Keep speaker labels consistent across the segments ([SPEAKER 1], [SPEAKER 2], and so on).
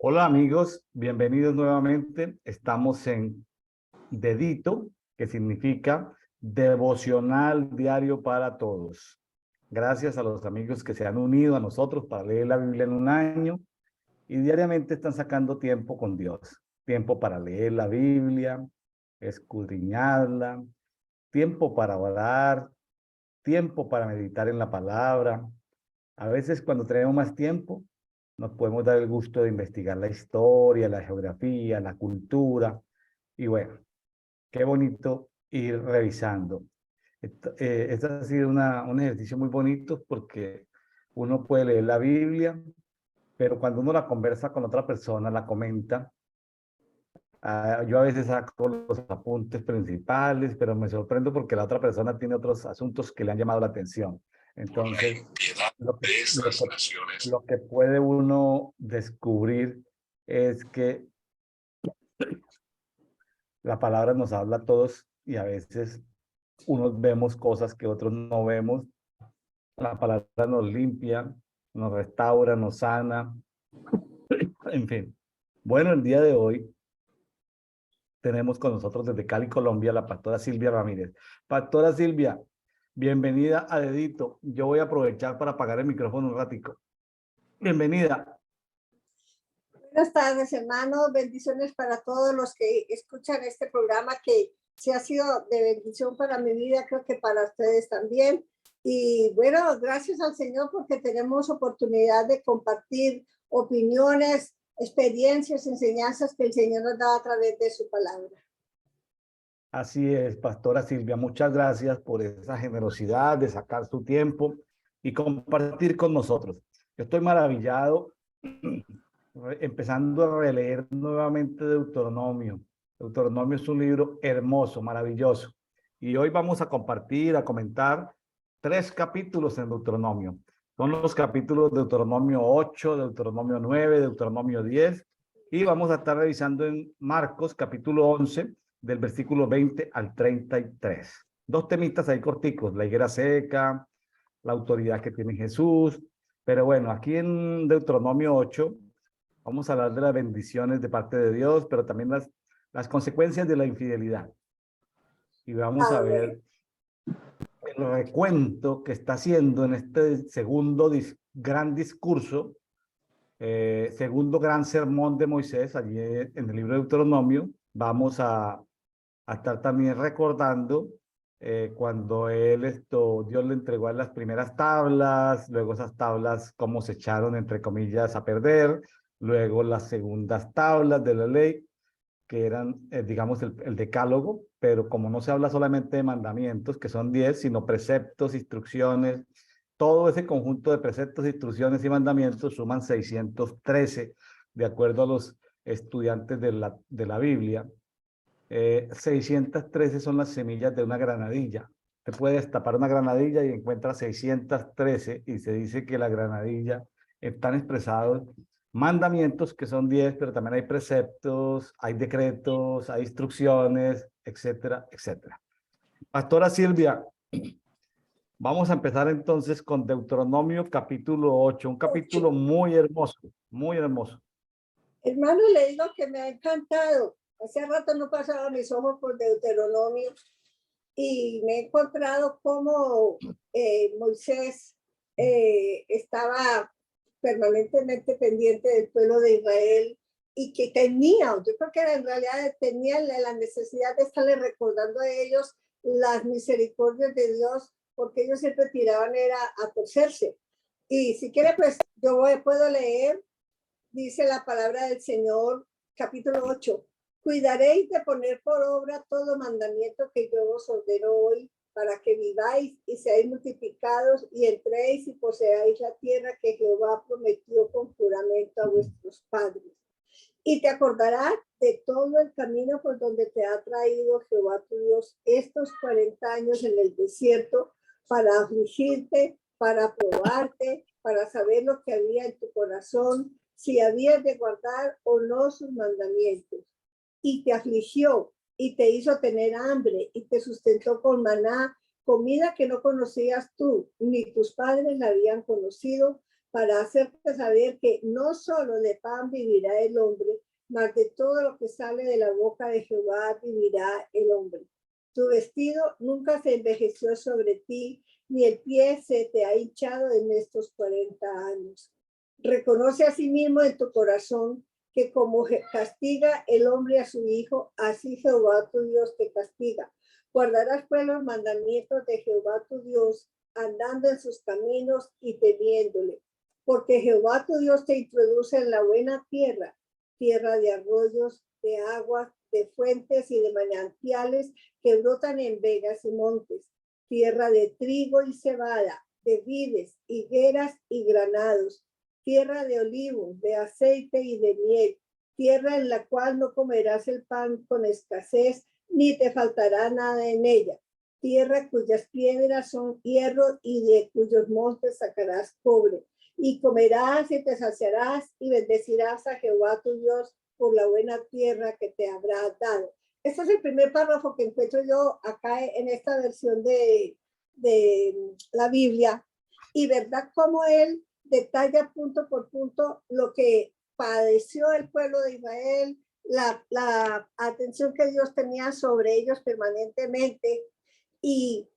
[SPEAKER 1] Hola amigos, bienvenidos nuevamente. Estamos en Dedito, que significa devocional diario para todos. Gracias a los amigos que se han unido a nosotros para leer la Biblia en un año y diariamente están sacando tiempo con Dios. Tiempo para leer la Biblia, escudriñarla, tiempo para orar, tiempo para meditar en la palabra. A veces cuando tenemos más tiempo, nos podemos dar el gusto de investigar la historia, la geografía, la cultura. Y bueno, qué bonito ir revisando. Este ha sido un ejercicio muy bonito porque uno puede leer la Biblia, pero cuando uno la conversa con otra persona, la comenta, yo a veces saco los apuntes principales, pero me sorprendo porque la otra persona tiene otros asuntos que le han llamado la atención. Entonces, lo que, lo que, lo que puede uno descubrir es que la palabra nos habla a todos y a veces unos vemos cosas que otros no vemos. La palabra nos limpia, nos restaura, nos sana, en fin. Bueno, el día de hoy tenemos con nosotros desde Cali, Colombia, la pastora Silvia Ramírez. Pastora Silvia, bienvenida a Dedito. Yo voy a aprovechar para apagar el micrófono un ratico. Bienvenida.
[SPEAKER 2] Buenas tardes, hermanos. Bendiciones para todos los que escuchan este programa que se ha sido de bendición para mi vida, creo que para ustedes también. Y bueno, gracias al Señor porque tenemos oportunidad de compartir opiniones, experiencias, enseñanzas que el Señor nos da a través de su palabra.
[SPEAKER 1] Así es, pastora Silvia, muchas gracias por esa generosidad de sacar su tiempo y compartir con nosotros. Yo estoy maravillado empezando a releer nuevamente Deuteronomio. Deuteronomio es un libro hermoso, maravilloso. Y hoy vamos a compartir, a comentar 3 capítulos en Deuteronomio. Son los capítulos de Deuteronomio 8, Deuteronomio 9, Deuteronomio 10. Y vamos a estar revisando en Marcos capítulo 11, del versículo 20 al 33. 2 temitas ahí corticos, la higuera seca, la autoridad que tiene Jesús. Pero bueno, aquí en Deuteronomio 8 vamos a hablar de las bendiciones de parte de Dios, pero también las consecuencias de la infidelidad. Y vamos a ver el recuento que está haciendo en este segundo gran discurso, segundo gran sermón de Moisés, allí en el libro de Deuteronomio. Vamos a estar también recordando cuando Dios le entregó a las primeras tablas, luego esas tablas cómo se echaron, entre comillas, a perder, luego las segundas tablas de la ley, que eran, digamos, el decálogo, pero como no se habla solamente de mandamientos, que son 10, sino preceptos, instrucciones, todo ese conjunto de preceptos, instrucciones y mandamientos suman 613, de acuerdo a los estudiantes de la Biblia. 613 son las semillas de una granadilla. Te puedes tapar una granadilla y encuentras 613 y se dice que la granadilla están expresados mandamientos que son 10, pero también hay preceptos, hay decretos, hay instrucciones, etcétera, etcétera. Pastora Silvia, vamos a empezar entonces con Deuteronomio capítulo 8, un capítulo muy hermoso, muy hermoso.
[SPEAKER 2] Hermano, le digo que me ha encantado. Hace rato no pasaba mis ojos por Deuteronomio y me he encontrado cómo Moisés estaba permanentemente pendiente del pueblo de Israel y que tenía, yo creo que en realidad tenía la necesidad de estarle recordando a ellos las misericordias de Dios, porque ellos siempre tiraban era a torcerse. Y si quiere, pues puedo leer, dice la palabra del Señor, capítulo 8. Cuidaréis de poner por obra todo mandamiento que yo os ordeno hoy, para que viváis y seáis multiplicados y entréis y poseáis la tierra que Jehová prometió con juramento a vuestros padres. Y te acordarás de todo el camino por donde te ha traído Jehová tu Dios estos 40 años en el desierto, para afligirte, para probarte, para saber lo que había en tu corazón, si habías de guardar o no sus mandamientos. Y te afligió y te hizo tener hambre y te sustentó con maná, comida que no conocías tú, ni tus padres la habían conocido, para hacerte saber que no solo de pan vivirá el hombre, mas de todo lo que sale de la boca de Jehová vivirá el hombre. Tu vestido nunca se envejeció sobre ti, ni el pie se te ha hinchado en estos 40 años. Reconoce a sí mismo en tu corazón que como castiga el hombre a su hijo, así Jehová tu Dios te castiga. Guardarás pues los mandamientos de Jehová tu Dios, andando en sus caminos y temiéndole. Porque Jehová tu Dios te introduce en la buena tierra, tierra de arroyos, de aguas, de fuentes y de manantiales que brotan en vegas y montes, tierra de trigo y cebada, de vides, higueras y granados, tierra de olivos, de aceite y de miel, tierra en la cual no comerás el pan con escasez, ni te faltará nada en ella, tierra cuyas piedras son hierro y de cuyos montes sacarás cobre, y comerás y te saciarás y bendecirás a Jehová tu Dios por la buena tierra que te habrá dado. Este es el primer párrafo que encuentro yo acá en esta versión de la Biblia, y verdad como él detalla punto por punto lo que padeció el pueblo de Israel, la atención que Dios tenía sobre ellos permanentemente, y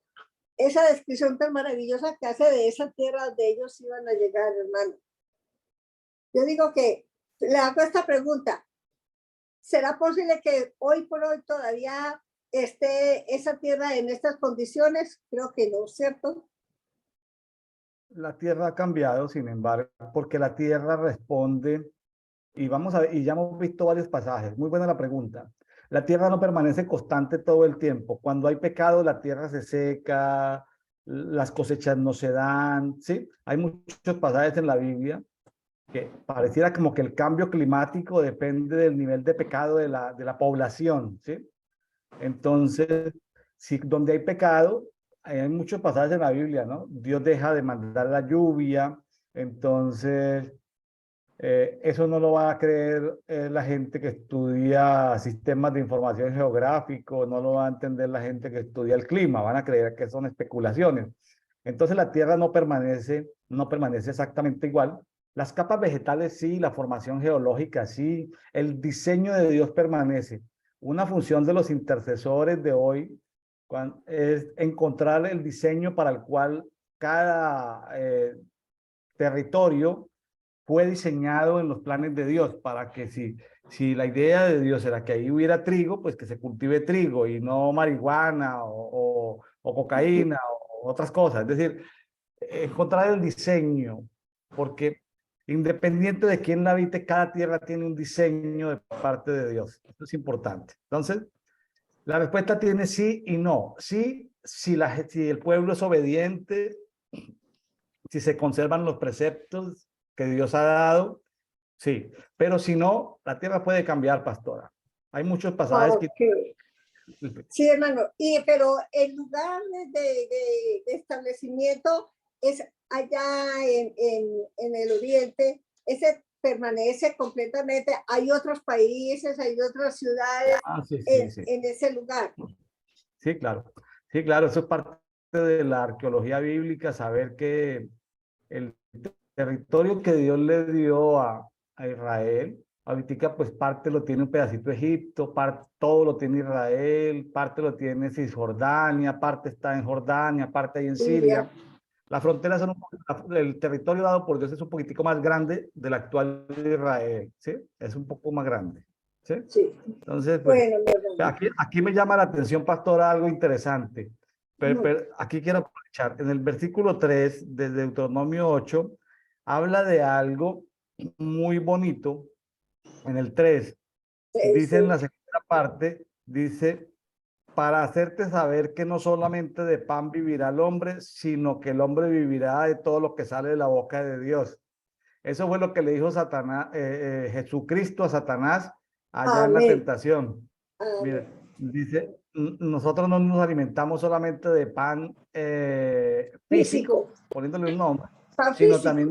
[SPEAKER 2] esa descripción tan maravillosa que hace de esa tierra donde ellos iban a llegar, hermano. Yo digo que le hago esta pregunta: ¿será posible que hoy por hoy todavía esté esa tierra en estas condiciones? Creo que no, ¿cierto?
[SPEAKER 1] La tierra ha cambiado, sin embargo, porque la tierra responde, y vamos a ver, y ya hemos visto varios pasajes. Muy buena la pregunta. La tierra no permanece constante todo el tiempo. Cuando hay pecado, la tierra se seca, las cosechas no se dan, ¿sí? Hay muchos pasajes en la Biblia que pareciera como que el cambio climático depende del nivel de pecado de la población, ¿sí? Entonces, si donde hay pecado, hay muchos pasajes en la Biblia, ¿no? Dios deja de mandar la lluvia, entonces eso no lo va a creer la gente que estudia sistemas de información geográfico, no lo va a entender la gente que estudia el clima, van a creer que son especulaciones. Entonces la Tierra no permanece exactamente igual. Las capas vegetales sí, la formación geológica sí, el diseño de Dios permanece. Una función de los intercesores de hoy es encontrar el diseño para el cual cada territorio fue diseñado en los planes de Dios para que si la idea de Dios era que ahí hubiera trigo, pues que se cultive trigo y no marihuana o cocaína o otras cosas. Es decir, encontrar el diseño, porque independiente de quién la habite, cada tierra tiene un diseño de parte de Dios. Esto es importante. Entonces, la respuesta tiene sí y no. Sí, si el pueblo es obediente, si se conservan los preceptos que Dios ha dado, sí. Pero si no, la tierra puede cambiar, pastora. Hay muchos pasajes que...
[SPEAKER 2] Okay. Sí, hermano. Pero el lugar de establecimiento es allá en el oriente. Ese permanece completamente. Hay otros países, hay otras ciudades
[SPEAKER 1] sí.
[SPEAKER 2] en ese lugar.
[SPEAKER 1] Sí, claro. Sí, claro. Eso es parte de la arqueología bíblica, saber que el territorio que Dios le dio a Israel, ahorita pues parte lo tiene un pedacito de Egipto, todo lo tiene Israel, parte lo tiene Cisjordania, parte está en Jordania, parte ahí en Siria. Las fronteras son el territorio dado por Dios es un poquitico más grande del actual de Israel, ¿sí? Es un poco más grande, ¿sí?
[SPEAKER 2] Sí.
[SPEAKER 1] Entonces, pues,
[SPEAKER 2] Bueno,
[SPEAKER 1] aquí me llama la atención, pastora, algo interesante. Pero aquí quiero aprovechar. En el versículo 3 de Deuteronomio 8, habla de algo muy bonito. En el 3, dice en la segunda parte, dice, para hacerte saber que no solamente de pan vivirá el hombre, sino que el hombre vivirá de todo lo que sale de la boca de Dios. Eso fue lo que le dijo Satanás, Jesucristo a Satanás allá en la
[SPEAKER 2] amén.
[SPEAKER 1] tentación. Mire, dice, nosotros no nos alimentamos solamente de pan físico, poniéndole un nombre,
[SPEAKER 2] Pan
[SPEAKER 1] sino
[SPEAKER 2] físico.
[SPEAKER 1] también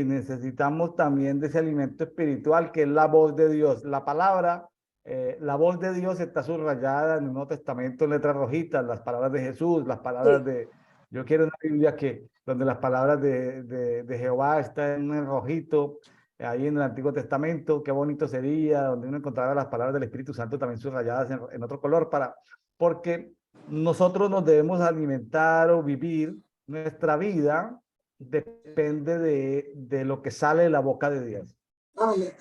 [SPEAKER 1] necesitamos también de ese alimento espiritual que es la voz de Dios. La palabra, la voz de Dios está subrayada en el Nuevo Testamento en letras rojitas, las palabras de Jesús, las palabras
[SPEAKER 2] Sí.
[SPEAKER 1] de... Yo quiero una Biblia que donde las palabras de Jehová están en rojito, ahí en el Antiguo Testamento. Qué bonito sería, donde uno encontrara las palabras del Espíritu Santo también subrayadas en otro color, porque nosotros nos debemos alimentar o vivir nuestra vida, depende de lo que sale de la boca de Dios.
[SPEAKER 2] Amén.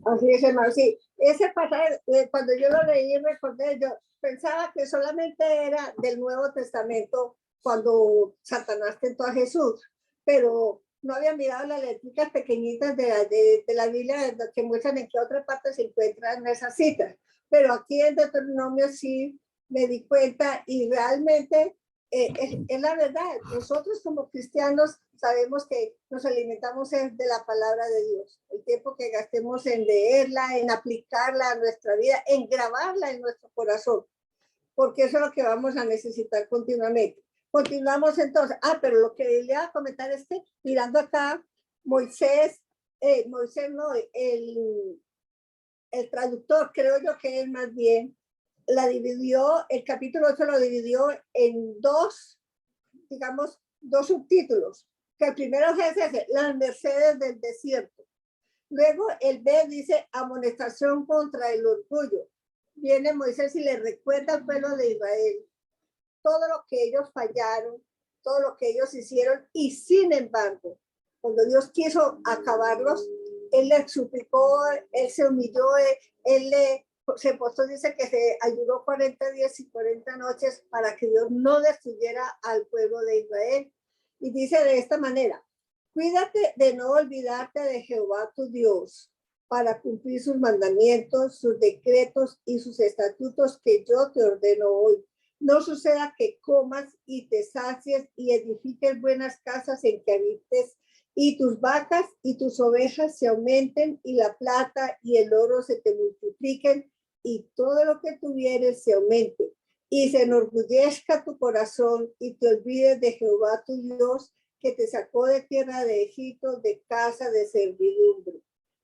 [SPEAKER 2] Así es, hermano. Sí, ese pasaje, cuando yo lo leí, recordé, yo pensaba que solamente era del Nuevo Testamento cuando Satanás tentó a Jesús, pero no había mirado las letritas pequeñitas de la Biblia que muestran en qué otra parte se encuentran esas citas. Pero aquí en Deuteronomio sí me di cuenta y realmente es la verdad. Nosotros como cristianos sabemos que nos alimentamos de la palabra de Dios. El tiempo que gastemos en leerla, en aplicarla a nuestra vida, en grabarla en nuestro corazón, porque eso es lo que vamos a necesitar continuamente. Continuamos entonces. Pero lo que le iba a comentar es que mirando acá, Moisés no, el traductor, creo yo que es más bien, la dividió, el capítulo 8 lo dividió en dos, digamos, dos subtítulos. Que el primero es ese, las mercedes del desierto. Luego el B dice amonestación contra el orgullo. Viene Moisés y le recuerda al pueblo de Israel todo lo que ellos fallaron, todo lo que ellos hicieron, y sin embargo, cuando Dios quiso acabarlos, Él les suplicó, Él se humilló, se postó, dice que se ayudó 40 días y 40 noches para que Dios no destruyera al pueblo de Israel. Y dice de esta manera: cuídate de no olvidarte de Jehová tu Dios para cumplir sus mandamientos, sus decretos y sus estatutos que yo te ordeno hoy. No suceda que comas y te sacies y edifiques buenas casas en que habites, y tus vacas y tus ovejas se aumenten, y la plata y el oro se te multipliquen, y todo lo que tuvieres se aumente, y se enorgullezca tu corazón, y te olvides de Jehová tu Dios, que te sacó de tierra de Egipto, de casa de servidumbre,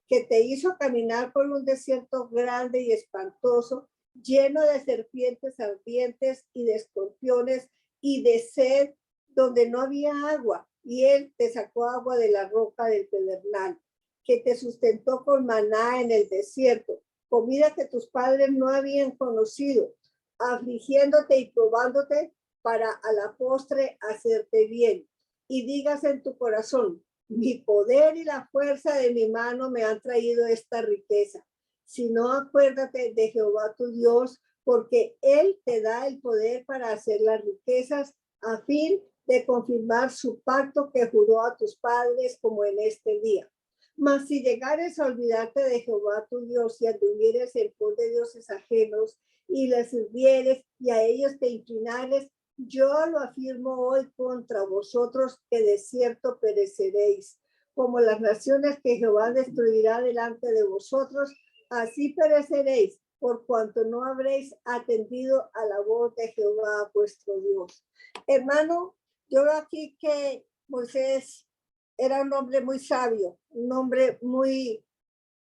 [SPEAKER 2] que te hizo caminar por un desierto grande y espantoso, lleno de serpientes ardientes y de escorpiones y de sed, donde no había agua, y él te sacó agua de la roca del pedernal, que te sustentó con maná en el desierto, comida que tus padres no habían conocido, afligiéndote y probándote para a la postre hacerte bien. Y digas en tu corazón: mi poder y la fuerza de mi mano me han traído esta riqueza. Si no, acuérdate de Jehová tu Dios, porque Él te da el poder para hacer las riquezas, a fin de confirmar su pacto que juró a tus padres, como en este día. Mas si llegares a olvidarte de Jehová tu Dios y anduvieres en pos de dioses ajenos y les sirvieres y a ellos te inclinares, yo lo afirmo hoy contra vosotros, que de cierto pereceréis. Como las naciones que Jehová destruirá delante de vosotros, así pereceréis, por cuanto no habréis atendido a la voz de Jehová vuestro Dios. Hermano, yo veo aquí que Moisés era un hombre muy sabio, un hombre muy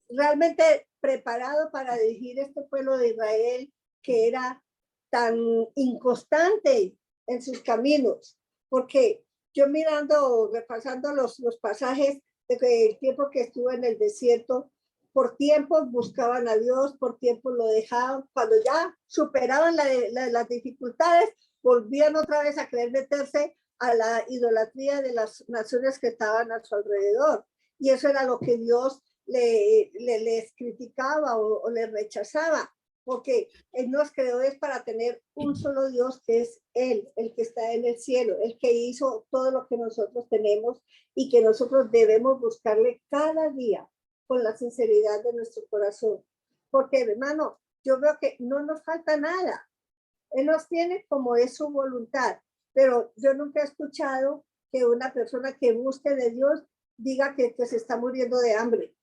[SPEAKER 2] realmente preparado para dirigir este pueblo de Israel, que era tan inconstante en sus caminos, porque yo mirando, repasando los pasajes del tiempo que estuvo en el desierto, por tiempos buscaban a Dios, por tiempos lo dejaban, cuando ya superaban las dificultades, volvían otra vez a querer meterse a la idolatría de las naciones que estaban a su alrededor. Y eso era lo que Dios les criticaba o les rechazaba, porque Él nos creó es para tener un solo Dios, que es Él, el que está en el cielo, el que hizo todo lo que nosotros tenemos y que nosotros debemos buscarle cada día con la sinceridad de nuestro corazón. Porque, hermano, yo veo que no nos falta nada. Él nos tiene como es su voluntad, pero yo nunca he escuchado que una persona que busque de Dios diga que se está muriendo de hambre.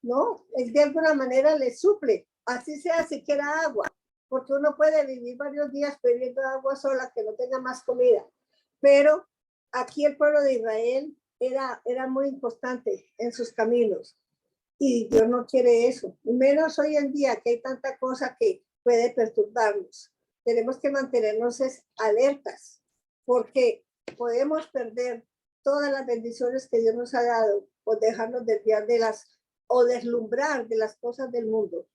[SPEAKER 2] ¿No? Él de alguna manera le suple, así sea siquiera agua, porque uno puede vivir varios días bebiendo agua sola, que no tenga más comida. Pero aquí el pueblo de Israel era muy inconstante en sus caminos, y Dios no quiere eso, menos hoy en día que hay tanta cosa que puede perturbarnos. Tenemos que mantenernos alertas, porque podemos perder todas las bendiciones que Dios nos ha dado por dejarnos desviar de las o deslumbrar de las cosas del mundo.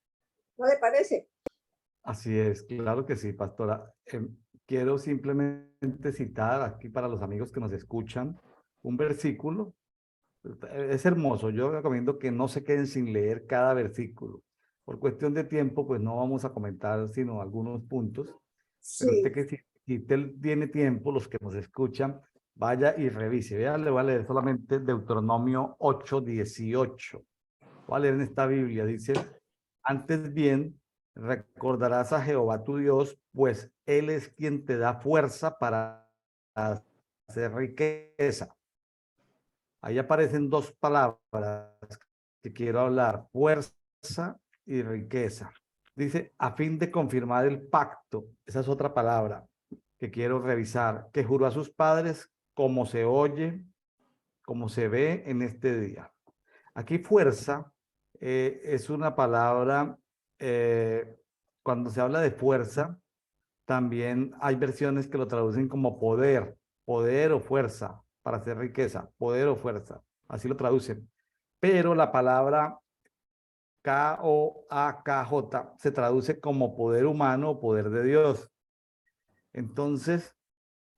[SPEAKER 2] ¿No le parece?
[SPEAKER 1] Así es, claro que sí, pastora. Quiero simplemente citar aquí para los amigos que nos escuchan un versículo. Es hermoso. Yo recomiendo que no se queden sin leer cada versículo. Por cuestión de tiempo, pues no vamos a comentar sino algunos puntos. Pero usted
[SPEAKER 2] Sí,
[SPEAKER 1] que si usted tiene tiempo, los que nos escuchan, vaya y revise. Vea, le voy a leer solamente Deuteronomio 8:18. Voy a leer en esta Biblia. Dice, antes bien, recordarás a Jehová tu Dios, pues Él es quien te da fuerza para hacer riqueza. Ahí aparecen dos palabras que quiero hablar, fuerza y riqueza. Dice, a fin de confirmar el pacto, esa es otra palabra que quiero revisar, que juró a sus padres como se oye, como se ve en este día. Aquí fuerza es una palabra, cuando se habla de fuerza, también hay versiones que lo traducen como poder, poder o fuerza para hacer riqueza, poder o fuerza, así lo traducen. Pero la palabra K-O-A-K-J se traduce como poder humano o poder de Dios. Entonces,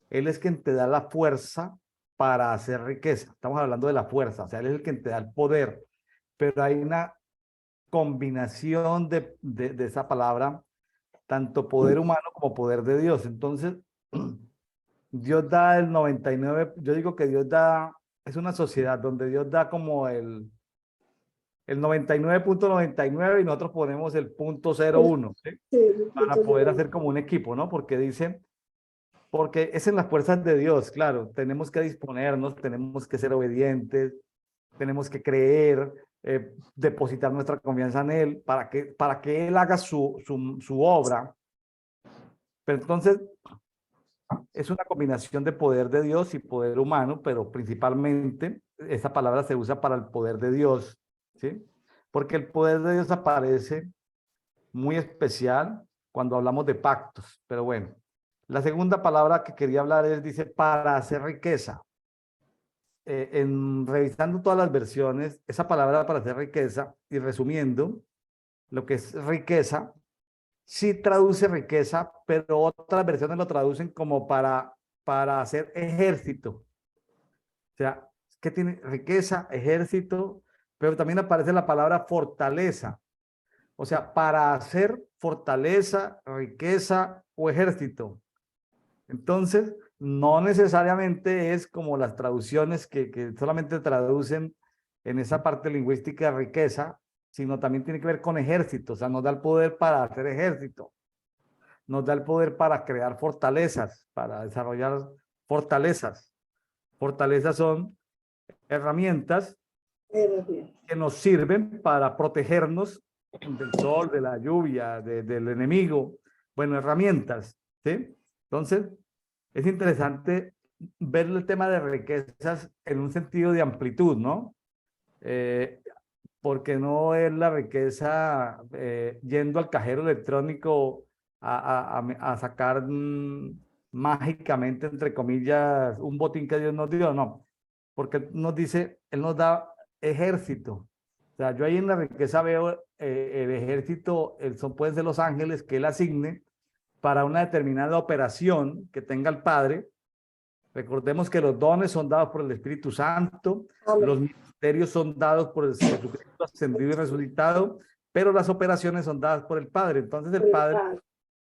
[SPEAKER 1] Él es quien te da la fuerza para hacer riqueza. Estamos hablando de la fuerza, o sea, Él es el quien te da el poder. Pero hay una combinación de esa palabra, tanto poder humano como poder de Dios. Entonces, Dios da el 99, yo digo que Dios da, es una sociedad donde Dios da como el 99.99 y nosotros ponemos el punto 0.1, ¿sí?
[SPEAKER 2] sí,
[SPEAKER 1] Para poder hacer como un equipo, ¿no? Porque dice, porque es en las fuerzas de Dios, claro, tenemos que disponernos, tenemos que ser obedientes, tenemos que creer, depositar nuestra confianza en Él para que Él haga su obra. Pero entonces, es una combinación de poder de Dios y poder humano, pero principalmente esa palabra se usa para el poder de Dios, ¿sí? Porque el poder de Dios aparece muy especial cuando hablamos de pactos, pero bueno. La segunda palabra que quería hablar es, dice, para hacer riqueza. En revisando todas las versiones, esa palabra para hacer riqueza y resumiendo, lo que es riqueza sí traduce riqueza, pero otras versiones lo traducen como para hacer ejército. O sea, que tiene riqueza, ejército, pero también aparece la palabra fortaleza. O sea, para hacer fortaleza, riqueza o ejército. Entonces, no necesariamente es como las traducciones que solamente traducen en esa parte lingüística de riqueza, sino también tiene que ver con ejército. O sea, nos da el poder para hacer ejército. Nos da el poder para crear fortalezas, para desarrollar fortalezas. Fortalezas son herramientas que nos sirven para protegernos del sol, de la lluvia, del enemigo. Bueno, herramientas, ¿sí? Entonces, es interesante ver el tema de riquezas en un sentido de amplitud, ¿no? Porque no es la riqueza yendo al cajero electrónico a sacar mágicamente, entre comillas, un botín que Dios nos dio, no, porque nos dice, Él nos da ejército. O sea, yo ahí en la riqueza veo el ejército, pueden ser los ángeles que Él asigne para una determinada operación que tenga el Padre. Recordemos que los dones son dados por el Espíritu Santo, los ministerios son dados por el Jesucristo ascendido y resucitado, pero las operaciones son dadas por el Padre. Entonces el Padre,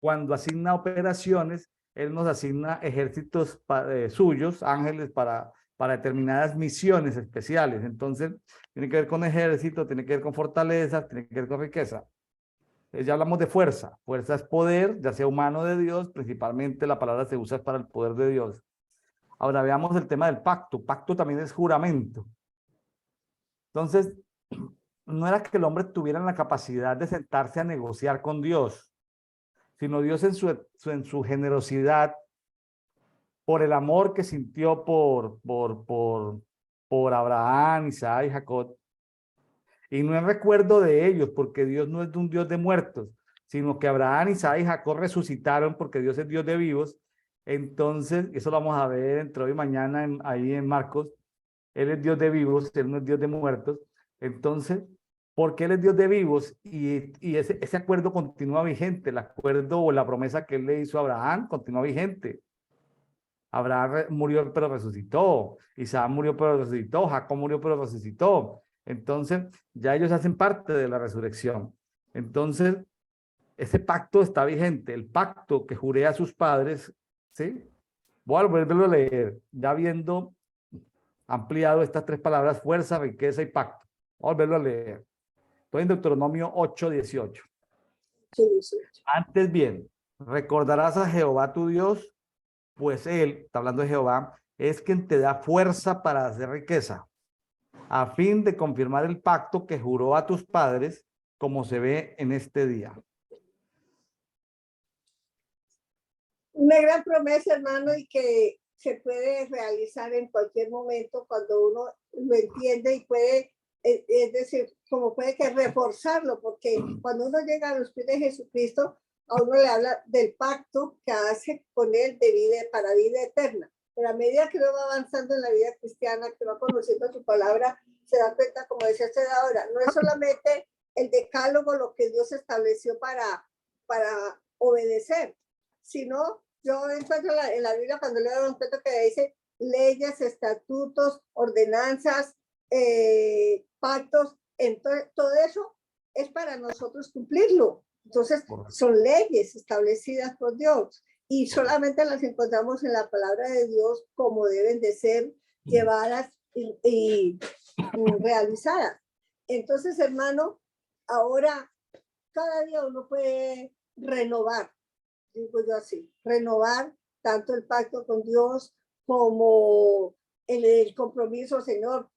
[SPEAKER 1] cuando asigna operaciones, Él nos asigna ejércitos suyos, ángeles, para determinadas misiones especiales. Entonces, tiene que ver con ejército, tiene que ver con fortalezas, tiene que ver con riqueza. Ya hablamos de fuerza. Fuerza es poder, ya sea humano de Dios, principalmente la palabra se usa para el poder de Dios. Ahora veamos el tema del pacto. Pacto también es juramento. Entonces, no era que el hombre tuviera la capacidad de sentarse a negociar con Dios, sino Dios en su generosidad, por el amor que sintió por Abraham, Isaac y Jacob. Y no es recuerdo de ellos, porque Dios no es un Dios de muertos, sino que Abraham, Isaac y Jacob resucitaron porque Dios es Dios de vivos. Entonces, eso lo vamos a ver entre hoy y mañana ahí en Marcos. Él es Dios de vivos, Él no es Dios de muertos. Entonces, porque Él es Dios de vivos y ese acuerdo continúa vigente, el acuerdo o la promesa que Él le hizo a Abraham continúa vigente. Abraham murió pero resucitó, Isaac murió pero resucitó, Jacob murió pero resucitó. Entonces, ya ellos hacen parte de la resurrección. Entonces, ese pacto está vigente, el pacto que juré a sus padres, ¿sí? Voy a volverlo a leer, ya habiendo ampliado estas tres palabras, fuerza, riqueza y pacto. Voy a volverlo a leer. Estoy en Deuteronomio 8:18.
[SPEAKER 2] Sí, sí.
[SPEAKER 1] Antes bien, recordarás a Jehová tu Dios, pues Él, está hablando de Jehová, es quien te da fuerza para hacer riqueza, a fin de confirmar el pacto que juró a tus padres, como se ve en este día.
[SPEAKER 2] Una gran promesa, hermano, y que se puede realizar en cualquier momento cuando uno lo entiende y puede, es decir, como puede que reforzarlo, porque cuando uno llega a los pies de Jesucristo, a uno le habla del pacto que hace con él de vida para vida eterna. Pero a medida que uno va avanzando en la vida cristiana, que va conociendo su palabra, se da cuenta, como decía usted ahora, no es solamente el decálogo lo que Dios estableció para obedecer, sino yo encuentro en la Biblia cuando leo un texto que dice leyes, estatutos, ordenanzas, pactos, entonces todo eso es para nosotros cumplirlo. Entonces son leyes establecidas por Dios y solamente las encontramos en la palabra de Dios como deben de ser llevadas y realizadas. Entonces, hermano, ahora cada día uno puede renovar, digo yo así, renovar tanto el pacto con Dios como el compromiso, Señor,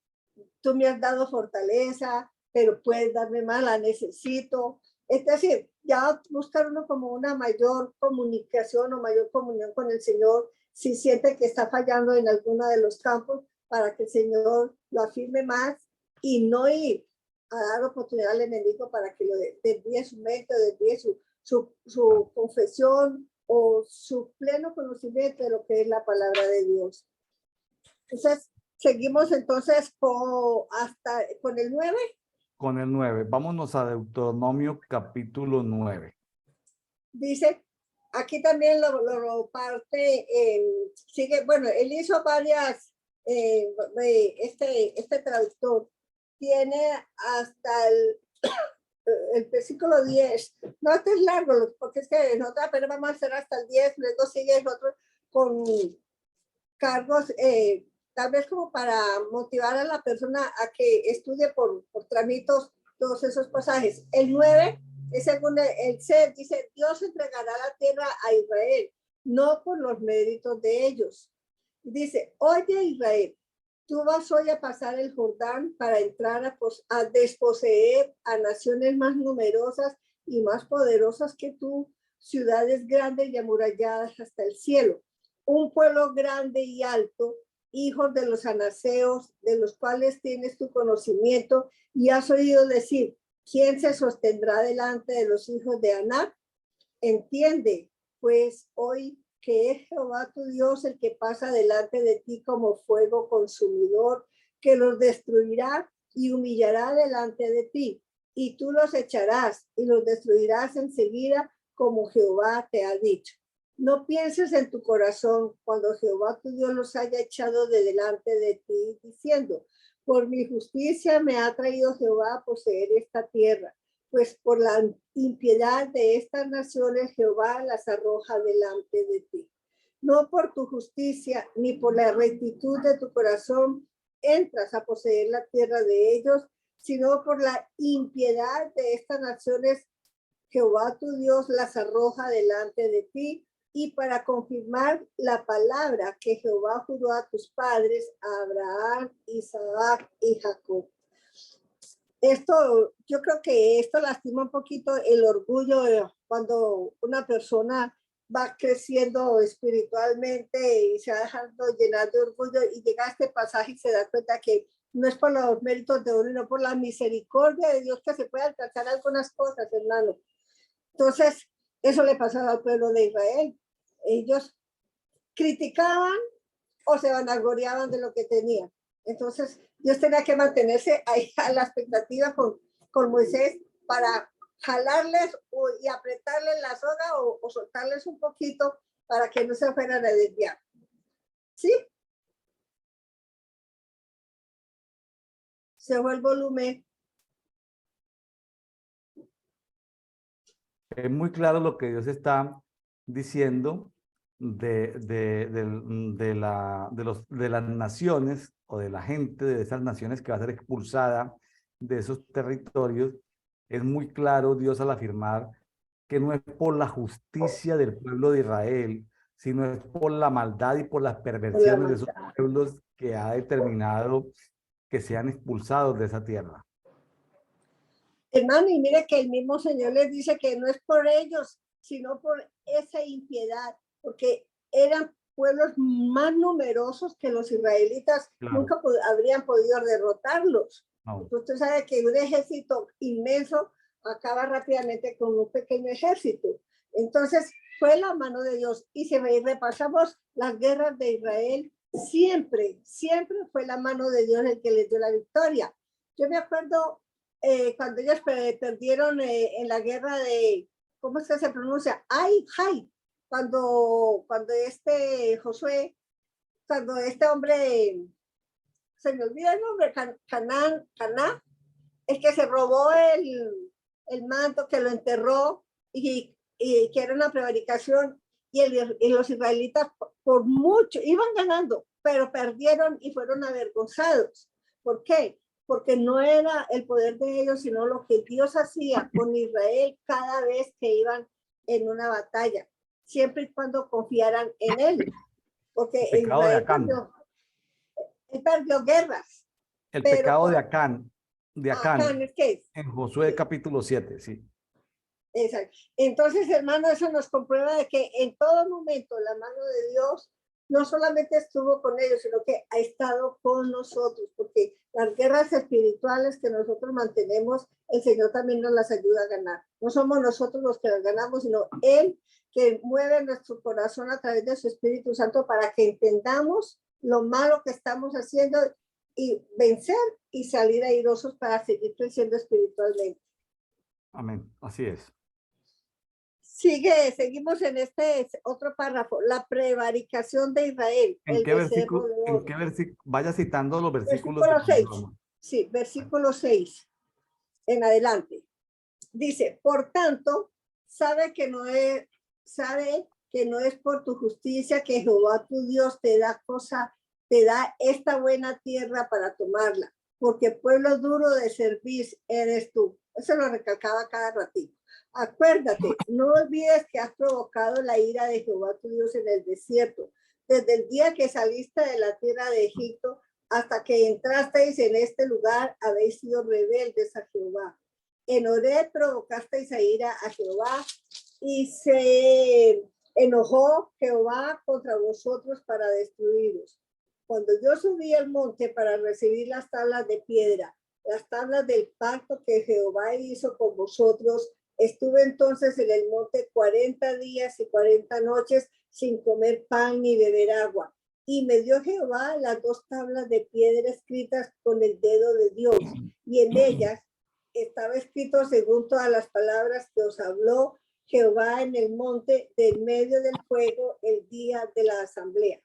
[SPEAKER 2] tú me has dado fortaleza, pero puedes darme más, la necesito. Es decir, ya buscar uno como una mayor comunicación o mayor comunión con el Señor si siente que está fallando en alguno de los campos para que el Señor lo afirme más y no ir a dar oportunidad al enemigo para que lo desvíe su mente, desvíe su confesión o su pleno conocimiento de lo que es la palabra de Dios. Entonces, seguimos entonces con el 9.
[SPEAKER 1] Con el 9. Vámonos a Deuteronomio capítulo 9.
[SPEAKER 2] Dice, aquí también lo parte, sigue, bueno, él hizo varias, este traductor tiene hasta el versículo 10. No, este es largo, porque es que en otra, pero vamos a hacer hasta el 10, luego sigue el otro con cargos, tal vez como para motivar a la persona a que estudie por tramitos todos esos pasajes. El 9 es según el ser, dice, Dios entregará la tierra a Israel, no por los méritos de ellos. Dice, oye Israel, tú vas hoy a pasar el Jordán para entrar a desposeer a naciones más numerosas y más poderosas que tú, ciudades grandes y amuralladas hasta el cielo. Un pueblo grande y alto, hijos de los anaseos, de los cuales tienes tu conocimiento y has oído decir, ¿quién se sostendrá delante de los hijos de Anac? Entiende, pues hoy que es Jehová tu Dios el que pasa delante de ti como fuego consumidor, que los destruirá y humillará delante de ti, y tú los echarás y los destruirás enseguida como Jehová te ha dicho. No pienses en tu corazón cuando Jehová tu Dios los haya echado de delante de ti, diciendo, por mi justicia me ha traído Jehová a poseer esta tierra, pues por la impiedad de estas naciones Jehová las arroja delante de ti. No por tu justicia ni por la rectitud de tu corazón entras a poseer la tierra de ellos, sino por la impiedad de estas naciones Jehová tu Dios las arroja delante de ti, y para confirmar la palabra que Jehová juró a tus padres, a Abraham, Isaac y Jacob. Esto, yo creo que esto lastima un poquito el orgullo cuando una persona va creciendo espiritualmente y se va dejando llenar de orgullo y llega a este pasaje y se da cuenta que no es por los méritos de uno, sino por la misericordia de Dios que se puede alcanzar algunas cosas, hermano. Entonces, eso le pasaba al pueblo de Israel. Ellos criticaban o se vanagloriaban de lo que tenían. Entonces, Dios tenía que mantenerse ahí a la expectativa con Moisés para jalarles y apretarles la soga o soltarles un poquito para que no se fueran a desviar. ¿Sí? Se fue el volumen.
[SPEAKER 1] Es muy claro lo que Dios está diciendo de las naciones o de la gente de esas naciones que va a ser expulsada de esos territorios. Es muy claro Dios al afirmar que no es por la justicia del pueblo de Israel, sino es por la maldad y por las perversiones de esos pueblos que ha determinado que sean expulsados de esa tierra.
[SPEAKER 2] Hermano, y mire que el mismo Señor les dice que no es por ellos, sino por esa impiedad, porque eran pueblos más numerosos que los israelitas,
[SPEAKER 1] Claro.
[SPEAKER 2] nunca habrían podido derrotarlos.
[SPEAKER 1] No.
[SPEAKER 2] Usted sabe que un ejército inmenso acaba rápidamente con un pequeño ejército. Entonces, fue la mano de Dios. Y si repasamos las guerras de Israel, siempre fue la mano de Dios el que les dio la victoria. Yo me acuerdo cuando ellos perdieron en la guerra de, ¿cómo es que se pronuncia? Ay, cuando este Josué, cuando este hombre, se me olvida el nombre, Caná, es que se robó el manto, que lo enterró y que era una prevaricación y los israelitas por mucho iban ganando, pero perdieron y fueron avergonzados. ¿Por qué? Porque no era el poder de ellos, sino lo que Dios hacía con Israel cada vez que iban en una batalla, siempre y cuando confiaran en él. Porque
[SPEAKER 1] El pecado de
[SPEAKER 2] Israel
[SPEAKER 1] Acán.
[SPEAKER 2] perdió guerras.
[SPEAKER 1] El
[SPEAKER 2] pero
[SPEAKER 1] pecado de Acán.
[SPEAKER 2] Acán es que es.
[SPEAKER 1] En Josué capítulo 7, sí.
[SPEAKER 2] Exacto. Entonces, hermano, eso nos comprueba de que en todo momento la mano de Dios no solamente estuvo con ellos, sino que ha estado con nosotros, porque las guerras espirituales que nosotros mantenemos, el Señor también nos las ayuda a ganar. No somos nosotros los que las ganamos, sino Él que mueve nuestro corazón a través de su Espíritu Santo para que entendamos lo malo que estamos haciendo y vencer y salir airosos para seguir creciendo espiritualmente.
[SPEAKER 1] Amén, así es.
[SPEAKER 2] Seguimos en este otro párrafo, la prevaricación de Israel.
[SPEAKER 1] ¿En qué versículo? Vaya citando los versículos.
[SPEAKER 2] Versículo 6. Sí, versículo 6 en adelante. Dice, por tanto, sabe que no es por tu justicia que Jehová tu Dios te da esta buena tierra para tomarla, porque pueblo duro de servir eres tú. Eso lo recalcaba cada ratito. Acuérdate, no olvides que has provocado la ira de Jehová tu Dios en el desierto, desde el día que saliste de la tierra de Egipto hasta que entrasteis en este lugar, habéis sido rebeldes a Jehová. En Horeb provocasteis a ira a Jehová y se enojó Jehová contra vosotros para destruiros. Cuando yo subí al monte para recibir las tablas de piedra, las tablas del pacto que Jehová hizo con vosotros, estuve entonces en el monte 40 días y 40 noches sin comer pan ni beber agua. Y me dio Jehová las 2 tablas de piedra escritas con el dedo de Dios, y en ellas estaba escrito según todas las palabras que os habló Jehová en el monte del medio del fuego el día de la asamblea.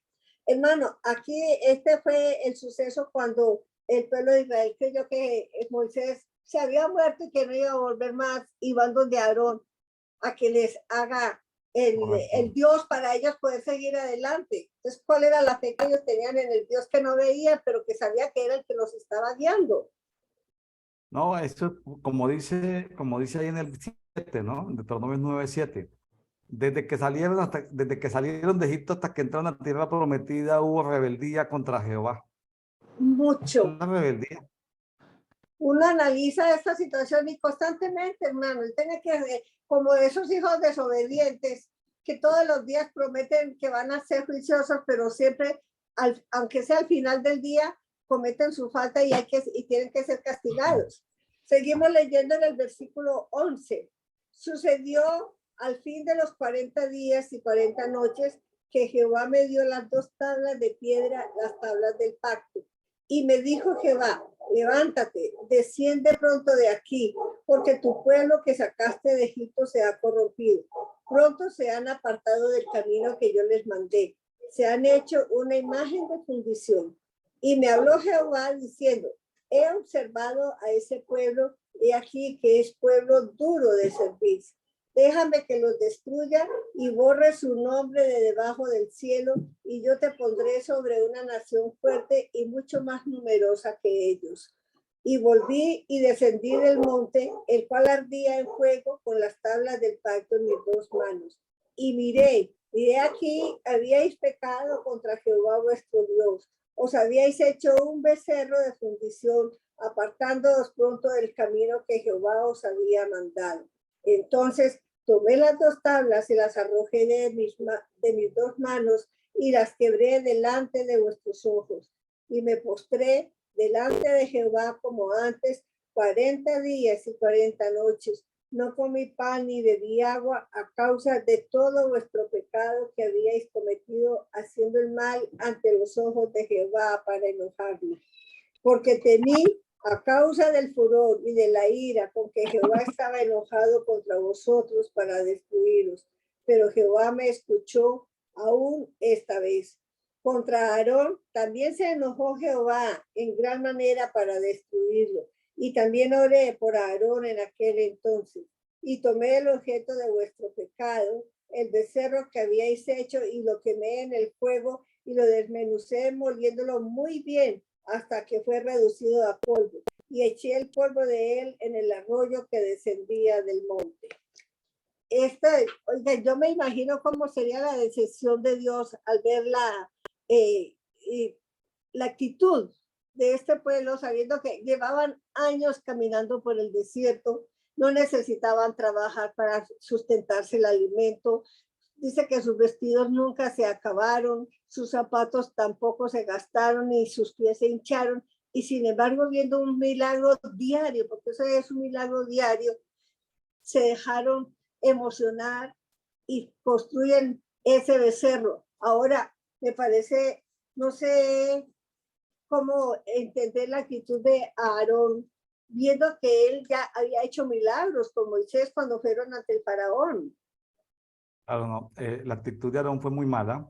[SPEAKER 2] Hermano, aquí este fue el suceso cuando el pueblo de Israel creyó que Moisés se había muerto y que no iba a volver más, y van donde Aarón a que les haga el Dios para ellos poder seguir adelante. Entonces, ¿cuál era la fe que ellos tenían en el Dios que no veían, pero que sabía que era el que los estaba guiando?
[SPEAKER 1] No, esto como dice ahí en el 7, ¿no? En Deuteronomio 9:7. Desde que salieron de Egipto hasta que entraron a la tierra prometida, hubo rebeldía contra Jehová.
[SPEAKER 2] Mucho.
[SPEAKER 1] Una rebeldía.
[SPEAKER 2] Uno analiza esta situación y constantemente, hermano, él tiene que, como esos hijos desobedientes, que todos los días prometen que van a ser juiciosos, pero siempre, aunque sea al final del día, cometen su falta y tienen que ser castigados. Seguimos leyendo en el versículo 11. Sucedió al fin de los 40 días y 40 noches que Jehová me dio las 2 tablas de piedra, las tablas del pacto. Y me dijo Jehová, levántate, desciende pronto de aquí, porque tu pueblo que sacaste de Egipto se ha corrompido. Pronto se han apartado del camino que yo les mandé. Se han hecho una imagen de fundición. Y me habló Jehová diciendo, he observado a ese pueblo, he aquí que es pueblo duro de servir. Déjame que los destruya y borre su nombre de debajo del cielo, y yo te pondré sobre una nación fuerte y mucho más numerosa que ellos. Y volví y descendí del monte, el cual ardía en fuego con las tablas del pacto en mis 2 manos. Y miré aquí, habíais pecado contra Jehová vuestro Dios. Os habíais hecho un becerro de fundición, apartándoos pronto del camino que Jehová os había mandado. Entonces tomé las 2 tablas y las arrojé de mis 2 manos y las quebré delante de vuestros ojos. Y me postré delante de Jehová como antes, 40 días y 40 noches. No comí pan ni bebí agua a causa de todo vuestro pecado que habíais cometido, haciendo el mal ante los ojos de Jehová para enojarme. Porque temí a causa del furor y de la ira con que Jehová estaba enojado contra vosotros para destruiros. Pero Jehová me escuchó aún esta vez. Contra Aarón también se enojó Jehová en gran manera para destruirlo. Y también oré por Aarón en aquel entonces. Y tomé el objeto de vuestro pecado, el becerro que habíais hecho, y lo quemé en el fuego, y lo desmenucé moliéndolo muy bien, hasta que fue reducido a polvo, y eché el polvo de él en el arroyo que descendía del monte. Oiga, yo me imagino cómo sería la decepción de Dios al ver la actitud de este pueblo, sabiendo que llevaban años caminando por el desierto, no necesitaban trabajar para sustentarse el alimento. Dice que sus vestidos nunca se acabaron, sus zapatos tampoco se gastaron, ni sus pies se hincharon, y sin embargo, viendo un milagro diario, porque eso es un milagro diario, se dejaron emocionar y construyen ese becerro. Ahora, me parece, no sé cómo entender la actitud de Aarón, viendo que él ya había hecho milagros con Moisés cuando fueron ante el faraón.
[SPEAKER 1] Claro, no, la actitud de Aarón fue muy mala.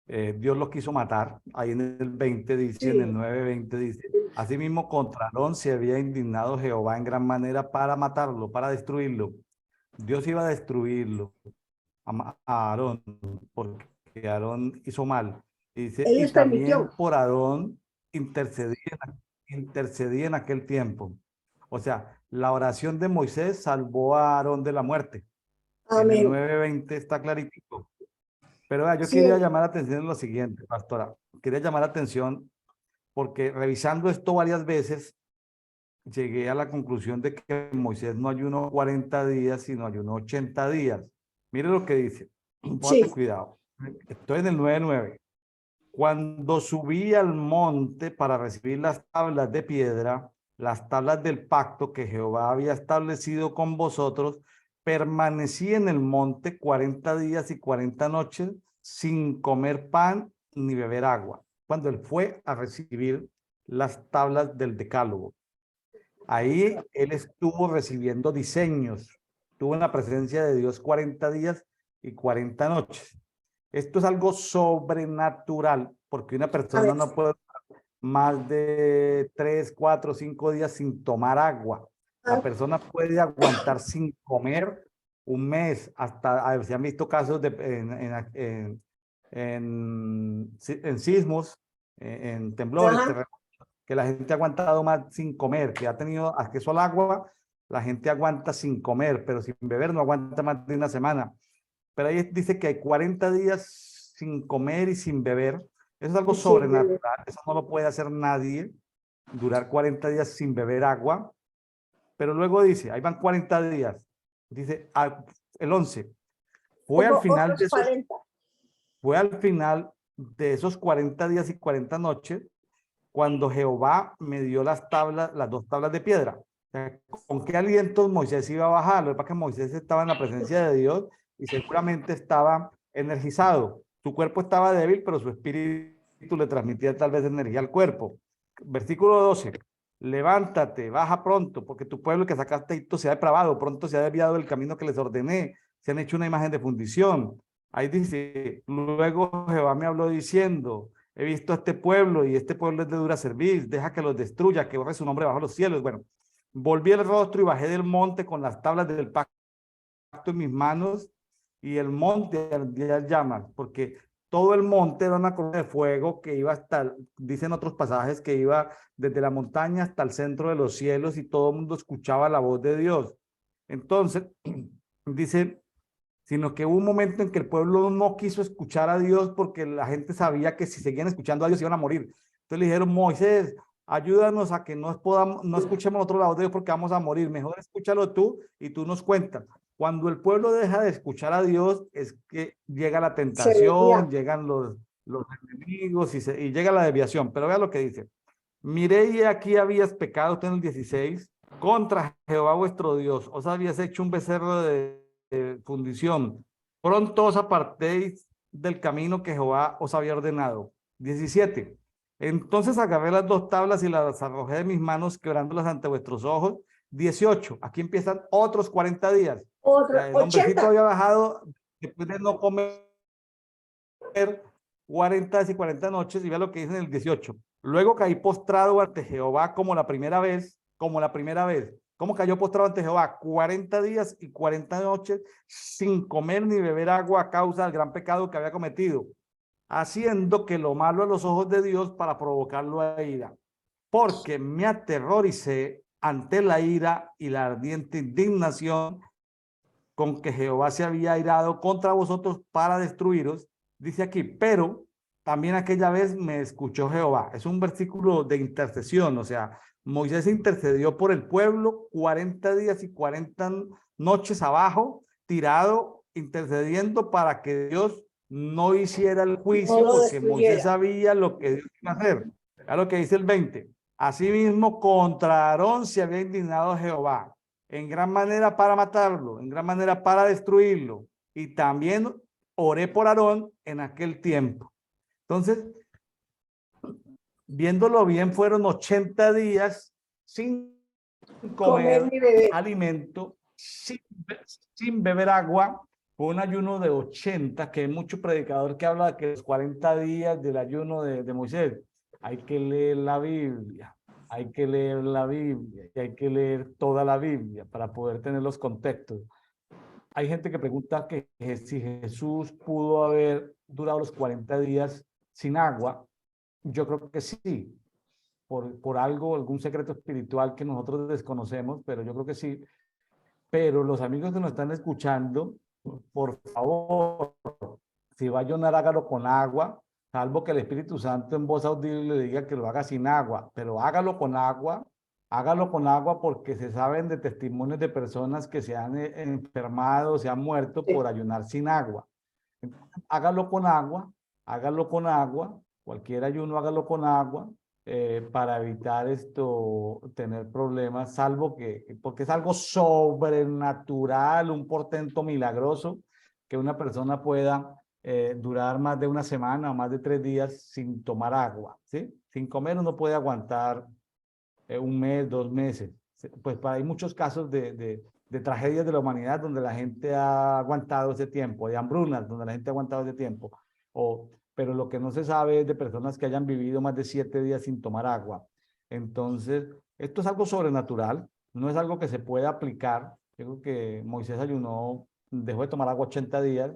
[SPEAKER 1] Dios lo quiso matar. Ahí en el 20 dice, en el 9:20 dice, asimismo contra Aarón se había indignado Jehová en gran manera para matarlo, para destruirlo. Dios iba a destruirlo a Aarón, porque Aarón hizo mal. Y dice, y
[SPEAKER 2] Ellos
[SPEAKER 1] también
[SPEAKER 2] permitió.
[SPEAKER 1] por Aarón intercedía en aquel tiempo. O sea, la oración de Moisés salvó a Aarón de la muerte. En el
[SPEAKER 2] Amén.
[SPEAKER 1] 9:20 está clarito. Pero yo
[SPEAKER 2] Sí,
[SPEAKER 1] quería llamar la atención en lo siguiente, pastora. Quería llamar la atención porque revisando esto varias veces, llegué a la conclusión de que Moisés no ayunó 40 días, sino ayunó 80 días. Mire lo que dice. Ponle
[SPEAKER 2] sí.
[SPEAKER 1] cuidado. Estoy en el 9:9. Cuando subí al monte para recibir las tablas de piedra, las tablas del pacto que Jehová había establecido con vosotros, permanecí en el monte 40 días y 40 noches sin comer pan ni beber agua. Cuando él fue a recibir las tablas del decálogo. Ahí él estuvo recibiendo diseños, tuvo en la presencia de Dios 40 días y 40 noches. Esto es algo sobrenatural, porque una persona
[SPEAKER 2] Amén.
[SPEAKER 1] no puede más de 3, 4, 5 días sin tomar agua. La persona puede aguantar sin comer un mes, hasta se han visto casos en sismos, en temblores,
[SPEAKER 2] Ajá.
[SPEAKER 1] que la gente ha aguantado más sin comer, que ha tenido acceso al agua, la gente aguanta sin comer, pero sin beber no aguanta más de una semana. Pero ahí dice que hay 40 días sin comer y sin beber. Eso es algo
[SPEAKER 2] Sí,
[SPEAKER 1] sobrenatural, eso no lo puede hacer nadie, durar 40 días sin beber agua. Pero luego dice, ahí van 40 días, dice el 11, fue al
[SPEAKER 2] como
[SPEAKER 1] final de
[SPEAKER 2] otros
[SPEAKER 1] esos
[SPEAKER 2] 40.
[SPEAKER 1] fue al final de esos 40 días y 40 noches cuando Jehová me dio las 2 tablas de piedra. O sea, ¿con qué alientos Moisés iba a bajar? Lo que pasa es que Moisés estaba en la presencia de Dios y seguramente estaba energizado. Su cuerpo estaba débil, pero su espíritu le transmitía tal vez energía al cuerpo. Versículo 12. Levántate, baja pronto, porque tu pueblo que sacaste Egipto se ha depravado, pronto se ha desviado del camino que les ordené, se han hecho una imagen de fundición. Ahí dice, luego Jehová me habló diciendo, he visto a este pueblo y este pueblo es de dura serviz, deja que los destruya, que borre su nombre bajo los cielos. Bueno, volví el rostro y bajé del monte con las tablas del pacto en mis manos y el monte ardía llamas, porque todo el monte era una columna de fuego que iba hasta, dicen otros pasajes, que iba desde la montaña hasta el centro de los cielos y todo el mundo escuchaba la voz de Dios. Entonces, dice, sino que hubo un momento en que el pueblo no quiso escuchar a Dios porque la gente sabía que si seguían escuchando a Dios iban a morir. Entonces le dijeron, Moisés, ayúdanos a que no escuchemos otro lado de Dios porque vamos a morir. Mejor escúchalo tú y tú nos cuentas. Cuando el pueblo deja de escuchar a Dios es que llega la
[SPEAKER 2] Se
[SPEAKER 1] tentación,
[SPEAKER 2] desvía.
[SPEAKER 1] llegan los enemigos y llega la desviación. Pero vea lo que dice. Miré y aquí habías pecado, usted en el 16, contra Jehová vuestro Dios. Os habías hecho un becerro de fundición. Pronto os apartéis del camino que Jehová os había ordenado. 17. Entonces agarré las dos tablas y las arrojé de mis manos, quebrándolas ante vuestros ojos. 18. Aquí empiezan otros 40 días. O
[SPEAKER 2] Otro,
[SPEAKER 1] sea, el hombrecito
[SPEAKER 2] 80.
[SPEAKER 1] había bajado después de no comer 40 y 40 noches, y vea lo que dice en el 18. Luego caí postrado ante Jehová como la primera vez, como la primera vez. ¿Cómo cayó postrado ante Jehová? 40 días y 40 noches sin comer ni beber agua a causa del gran pecado que había cometido, haciendo que lo malo a los ojos de Dios para provocarlo a ira. Porque me aterroricé ante la ira y la ardiente indignación con que Jehová se había airado contra vosotros para destruiros. Dice aquí, pero también aquella vez me escuchó Jehová. Es un versículo de intercesión, o sea, Moisés intercedió por el pueblo 40 días y 40 noches abajo, tirado, intercediendo para que Dios no hiciera el
[SPEAKER 2] No
[SPEAKER 1] juicio,
[SPEAKER 2] lo
[SPEAKER 1] porque Moisés
[SPEAKER 2] destruyera.
[SPEAKER 1] sabía lo que Dios iba a hacer. Es lo que dice el 20. Asimismo, contra Aarón se había indignado Jehová en gran manera para matarlo, en gran manera para destruirlo. Y también oré por Aarón en aquel tiempo. Entonces, viéndolo bien, fueron 80 días sin
[SPEAKER 2] Comer
[SPEAKER 1] comer
[SPEAKER 2] ni beber.
[SPEAKER 1] alimento, sin beber agua, fue un ayuno de 80, que hay mucho predicador que habla de que los 40 días del ayuno de Moisés. Hay que leer la Biblia, hay que leer la Biblia y hay que leer toda la Biblia para poder tener los contextos. Hay gente que pregunta que si Jesús pudo haber durado los 40 días sin agua. Yo creo que sí, por algo, algún secreto espiritual que nosotros desconocemos, pero yo creo que sí. Pero los amigos que nos están escuchando, por favor, si va a ayunar, hágalo con agua, salvo que el Espíritu Santo en voz audible le diga que lo haga sin agua, pero hágalo con agua porque se saben de testimonios de personas que se han enfermado, se han muerto
[SPEAKER 2] Sí.
[SPEAKER 1] por ayunar sin agua. Hágalo con agua, hágalo con agua, cualquier ayuno hágalo con agua, para evitar tener problemas, salvo porque es algo sobrenatural, un portento milagroso, que una persona pueda durar más de una semana o más de 3 días sin tomar agua, ¿sí? Sin comer uno puede aguantar un mes, 2 meses. Pues hay muchos casos de tragedias de la humanidad donde la gente ha aguantado ese tiempo, de hambrunas donde la gente ha aguantado ese tiempo. Pero lo que no se sabe es de personas que hayan vivido más de 7 días sin tomar agua. Entonces, esto es algo sobrenatural, no es algo que se pueda aplicar. Yo creo que Moisés ayunó, dejó de tomar agua 80 días.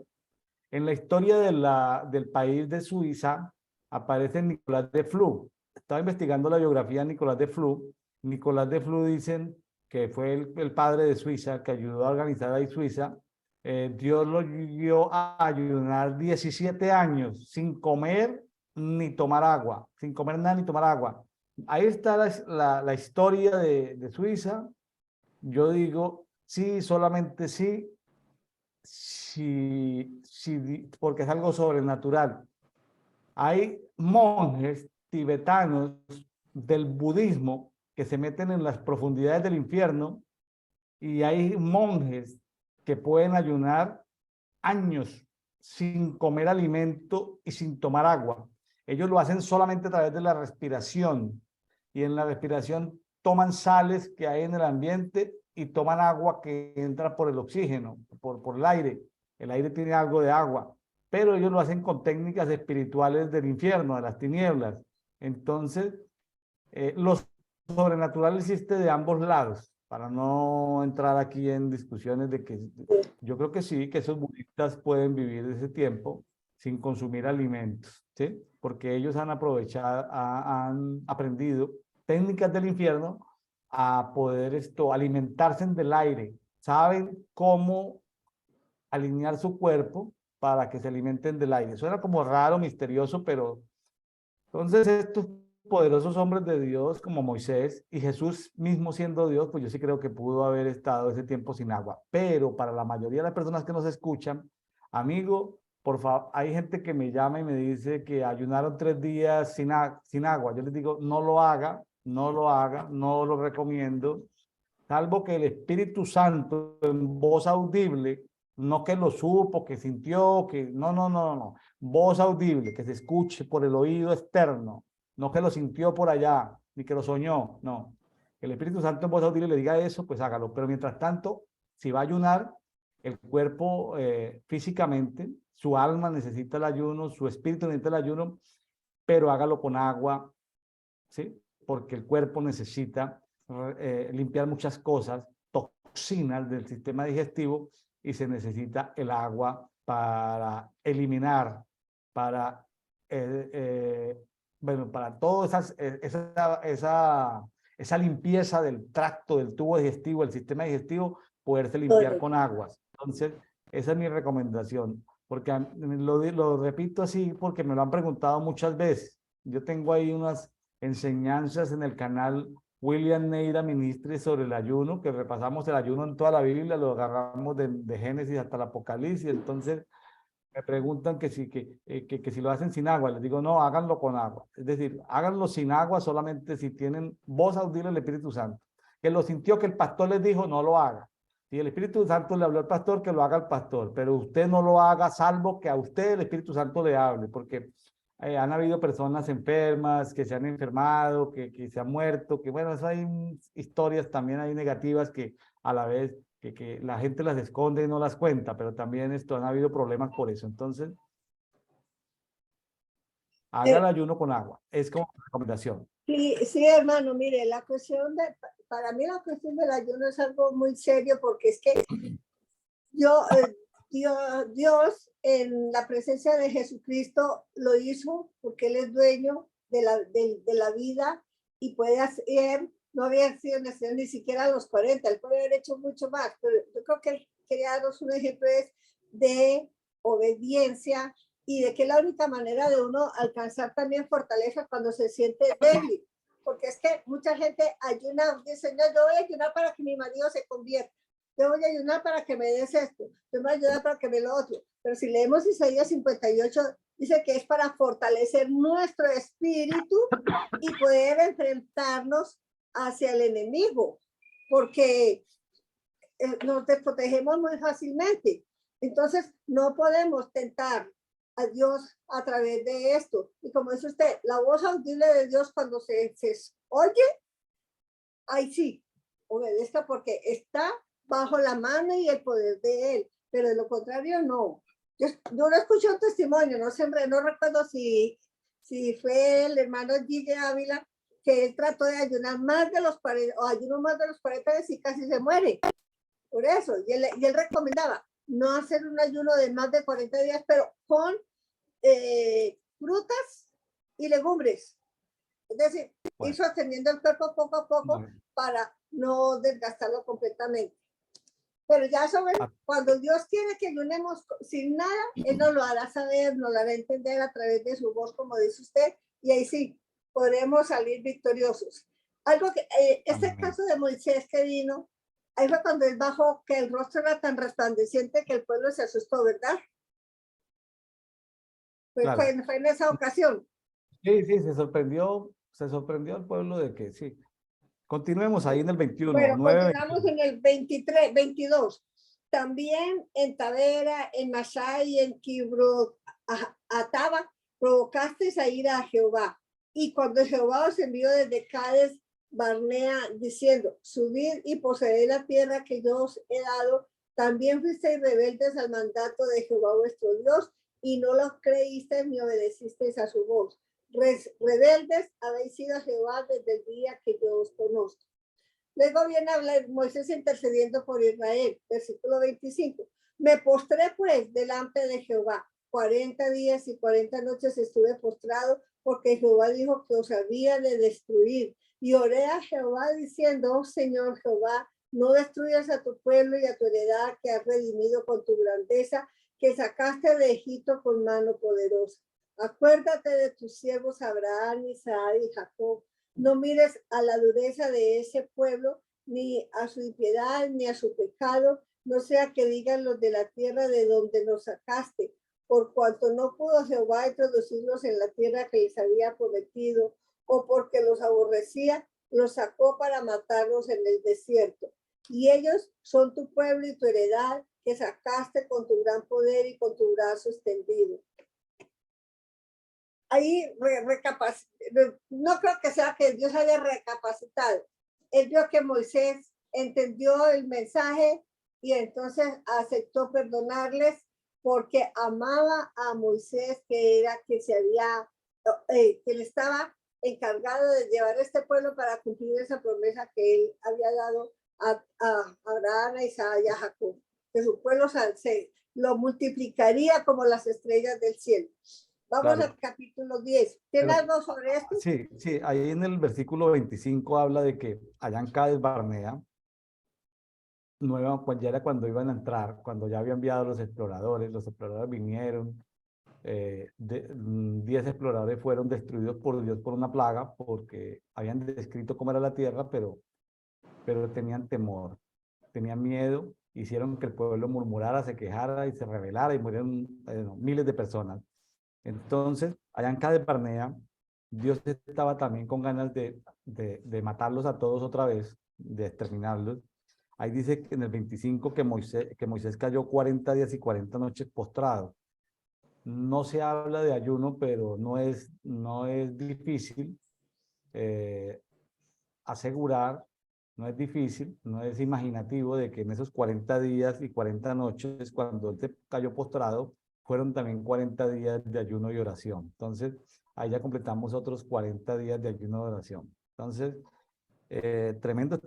[SPEAKER 1] En la historia del país de Suiza aparece Nicolás de Flue. Estaba investigando la biografía de Nicolás de Flue. Nicolás de Flue dicen que fue el padre de Suiza, que ayudó a organizar ahí Suiza. Dios lo guió a ayunar 17 años sin comer ni tomar agua, sin comer nada ni tomar agua. Ahí está la historia de Suiza. Yo digo, sí, solamente sí, porque es algo sobrenatural. Hay monjes tibetanos del budismo que se meten en las profundidades del infierno y hay monjes que pueden ayunar años sin comer alimento y sin tomar agua. Ellos lo hacen solamente a través de la respiración, y en la respiración toman sales que hay en el ambiente y toman agua que entra por el oxígeno, por el aire. El aire tiene algo de agua, pero ellos lo hacen con técnicas espirituales del infierno, de las tinieblas. Entonces, lo sobrenatural existe de ambos lados, para no entrar aquí en discusiones de que yo creo que sí, que esos budistas pueden vivir ese tiempo sin consumir alimentos, ¿sí? Porque ellos han aprovechado, han aprendido técnicas del infierno a poder alimentarse del aire. Saben cómo alinear su cuerpo para que se alimenten del aire. Suena como raro, misterioso, pero entonces estos poderosos hombres de Dios como Moisés y Jesús mismo siendo Dios, pues yo sí creo que pudo haber estado ese tiempo sin agua. Pero para la mayoría de las personas que nos escuchan, amigo, por favor, hay gente que me llama y me dice que ayunaron 3 días sin agua. Yo les digo, no lo haga, no lo haga, no lo recomiendo, salvo que el Espíritu Santo en voz audible, no que lo supo, que sintió, que no, voz audible, que se escuche por el oído externo, no que lo sintió por allá, ni que lo soñó, no. El Espíritu Santo en voz audible le diga eso, pues hágalo, pero mientras tanto, si va a ayunar, el cuerpo físicamente, su alma necesita el ayuno, su espíritu necesita el ayuno, pero hágalo con agua, ¿sí? Porque el cuerpo necesita limpiar muchas cosas, toxinas del sistema digestivo, y se necesita el agua para eliminar, para, bueno, para toda esa limpieza del tracto, del tubo digestivo, del sistema digestivo, poderse limpiar con aguas. Entonces, esa es mi recomendación, porque lo repito así porque me lo han preguntado muchas veces. Yo tengo ahí unas enseñanzas en el canal William Neira Ministry sobre el ayuno, que repasamos el ayuno en toda la Biblia, lo agarramos de Génesis hasta el Apocalipsis. Entonces me preguntan que si lo hacen sin agua. Les digo, no, háganlo con agua. Es decir, háganlo sin agua solamente si tienen voz audible del Espíritu Santo. Que lo sintió, que el pastor les dijo, no lo haga. Si el Espíritu Santo le habló al pastor, que lo haga el pastor, pero usted no lo haga salvo que a usted el Espíritu Santo le hable, porque han habido personas enfermas, que se han enfermado, que se han muerto, que bueno, eso hay historias también hay negativas que a la vez que la gente las esconde y no las cuenta, pero también han habido problemas por eso. Entonces, haga el ayuno con agua, es como recomendación.
[SPEAKER 2] Sí, sí, hermano, mire, para mí la cuestión del ayuno es algo muy serio, porque es que Dios en la presencia de Jesucristo lo hizo porque Él es dueño de la vida y puede hacer, no había sido necesario ni siquiera a los 40, Él puede haber hecho mucho más, pero yo creo que Él quería darnos un ejemplo de obediencia y de que la única manera de uno alcanzar también fortaleza cuando se siente débil, porque es que mucha gente ayuna, dice, no, yo voy a ayunar para que mi marido se convierta, yo voy a ayunar para que me des esto, yo voy a ayudar para que me lo otro. Pero si leemos Isaías 58, dice que es para fortalecer nuestro espíritu y poder enfrentarnos hacia el enemigo, porque nos desprotegemos muy fácilmente. Entonces, no podemos tentar a Dios a través de esto. Y como dice usted, la voz audible de Dios cuando se oye, ahí sí, obedezca porque está bajo la mano y el poder de Él, pero de lo contrario no. Yo no escuché un testimonio, no recuerdo si fue el hermano Gille Ávila, que él trató de ayunar más de los 40, o ayunó más de los 40 días y casi se muere. Por eso, y él recomendaba no hacer un ayuno de más de 40 días, pero con frutas y legumbres. Es decir, ir sosteniendo el cuerpo poco a poco para no desgastarlo completamente. Pero ya sobre cuando Dios quiere que ayunemos sin nada, Él nos lo hará saber, nos lo hará entender a través de su voz, como dice usted, y ahí sí, podremos salir victoriosos. Algo que, este caso de Moisés que vino, ahí fue cuando él bajó, que el rostro era tan resplandeciente que el pueblo se asustó, ¿verdad? Claro. Fue en esa ocasión.
[SPEAKER 1] Sí, se sorprendió el pueblo de que sí. Continuemos ahí en el 21.
[SPEAKER 2] Bueno, continuamos en el 23, 22. También en Tavera, en Masá y en Kibro Ataba provocaste a ira a Jehová. Y cuando Jehová os envió desde Cades Barnea diciendo, subid y poseed la tierra que yo os he dado, también fuisteis rebeldes al mandato de Jehová vuestro Dios y no lo creísteis ni obedecisteis a su voz. Rebeldes habéis sido a Jehová desde el día que yo os conozco. Luego viene a hablar Moisés intercediendo por Israel, versículo 25. Me postré pues delante de Jehová. 40 días y 40 noches estuve postrado porque Jehová dijo que os había de destruir. Y oré a Jehová diciendo, oh Señor Jehová, no destruyas a tu pueblo y a tu heredad que has redimido con tu grandeza, que sacaste de Egipto con mano poderosa. Acuérdate de tus siervos Abraham, Isaac y Jacob. No mires a la dureza de ese pueblo, ni a su impiedad, ni a su pecado, no sea que digan los de la tierra de donde nos sacaste, por cuanto no pudo Jehová introducirlos en la tierra que les había prometido, o porque los aborrecía, los sacó para matarlos en el desierto. Y ellos son tu pueblo y tu heredad, que sacaste con tu gran poder y con tu brazo extendido. Ahí no creo que sea que Dios haya recapacitado. Él vio que Moisés entendió el mensaje y entonces aceptó perdonarles porque amaba a Moisés, que era que se había, que le estaba encargado de llevar a este pueblo para cumplir esa promesa que él había dado a Abraham, a Isaac y a Jacob, que su pueblo se lo multiplicaría como las estrellas del cielo. Vamos al capítulo 10. ¿Tienes algo sobre esto?
[SPEAKER 1] Sí, sí, ahí en el versículo 25 habla de que allá en Cades Barnea, ya era cuando iban a entrar, cuando ya había enviado los exploradores vinieron, 10 exploradores fueron destruidos por Dios por una plaga, porque habían descrito cómo era la tierra, pero tenían temor, tenían miedo, hicieron que el pueblo murmurara, se quejara y se rebelara y murieron miles de personas. Entonces, allá en Cades Barnea, Dios estaba también con ganas de matarlos a todos otra vez, de exterminarlos. Ahí dice que en el 25 que Moisés cayó 40 días y 40 noches postrado. No se habla de ayuno, pero no es difícil asegurar, no es difícil, no es imaginativo de que en esos 40 días y 40 noches, cuando él se cayó postrado, fueron también 40 días de ayuno y oración. Entonces, ahí ya completamos otros 40 días de ayuno y oración. Entonces, tremendo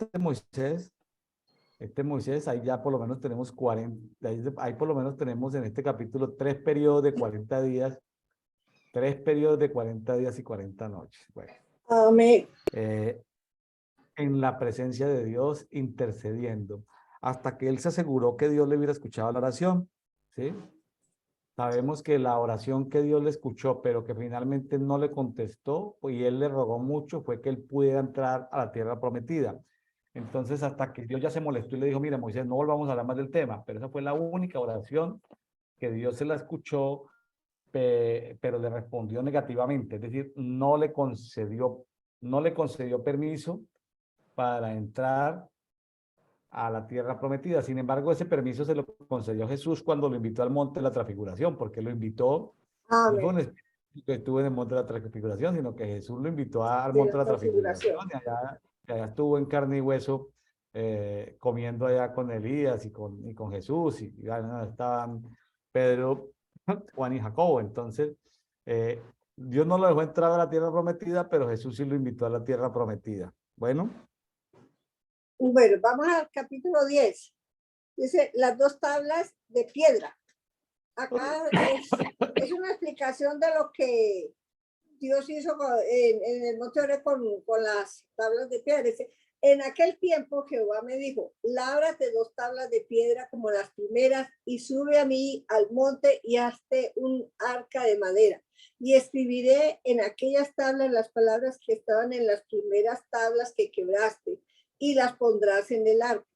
[SPEAKER 1] este Moisés, ahí ya por lo menos tenemos 40, ahí por lo menos tenemos en este capítulo 3 periodos de 40 días, 3 periodos de 40 días y 40 noches. Bueno,
[SPEAKER 2] amén.
[SPEAKER 1] En la presencia de Dios intercediendo, hasta que él se aseguró que Dios le hubiera escuchado la oración, ¿sí? Sabemos que la oración que Dios le escuchó, pero que finalmente no le contestó, y él le rogó mucho, fue que él pudiera entrar a la tierra prometida. Entonces, hasta que Dios ya se molestó y le dijo, mira, Moisés, no volvamos a hablar más del tema, pero esa fue la única oración que Dios se la escuchó, pero le respondió negativamente, es decir, no le concedió permiso para entrar a la tierra prometida. Sin embargo, ese permiso se lo concedió Jesús cuando lo invitó al monte de la transfiguración, porque lo invitó, no fue un espíritu que estuvo en el monte de la transfiguración, sino que Jesús lo invitó al
[SPEAKER 2] De
[SPEAKER 1] monte
[SPEAKER 2] la
[SPEAKER 1] de la transfiguración,
[SPEAKER 2] configuración.
[SPEAKER 1] y allá estuvo en carne y hueso, comiendo allá con Elías y con Jesús, y estaban Pedro, Juan y Jacobo. Entonces, Dios no lo dejó entrar a la tierra prometida, pero Jesús sí lo invitó a la tierra prometida. Bueno.
[SPEAKER 2] Bueno, vamos al capítulo 10. Dice las 2 tablas de piedra. Acá es una explicación de lo que Dios hizo en el monte Oreb con las tablas de piedra. Dice, en aquel tiempo Jehová me dijo, lábrate 2 tablas de piedra como las primeras y sube a mí al monte y hazte un arca de madera. Y escribiré en aquellas tablas las palabras que estaban en las primeras tablas que quebraste y las pondrás en el arca.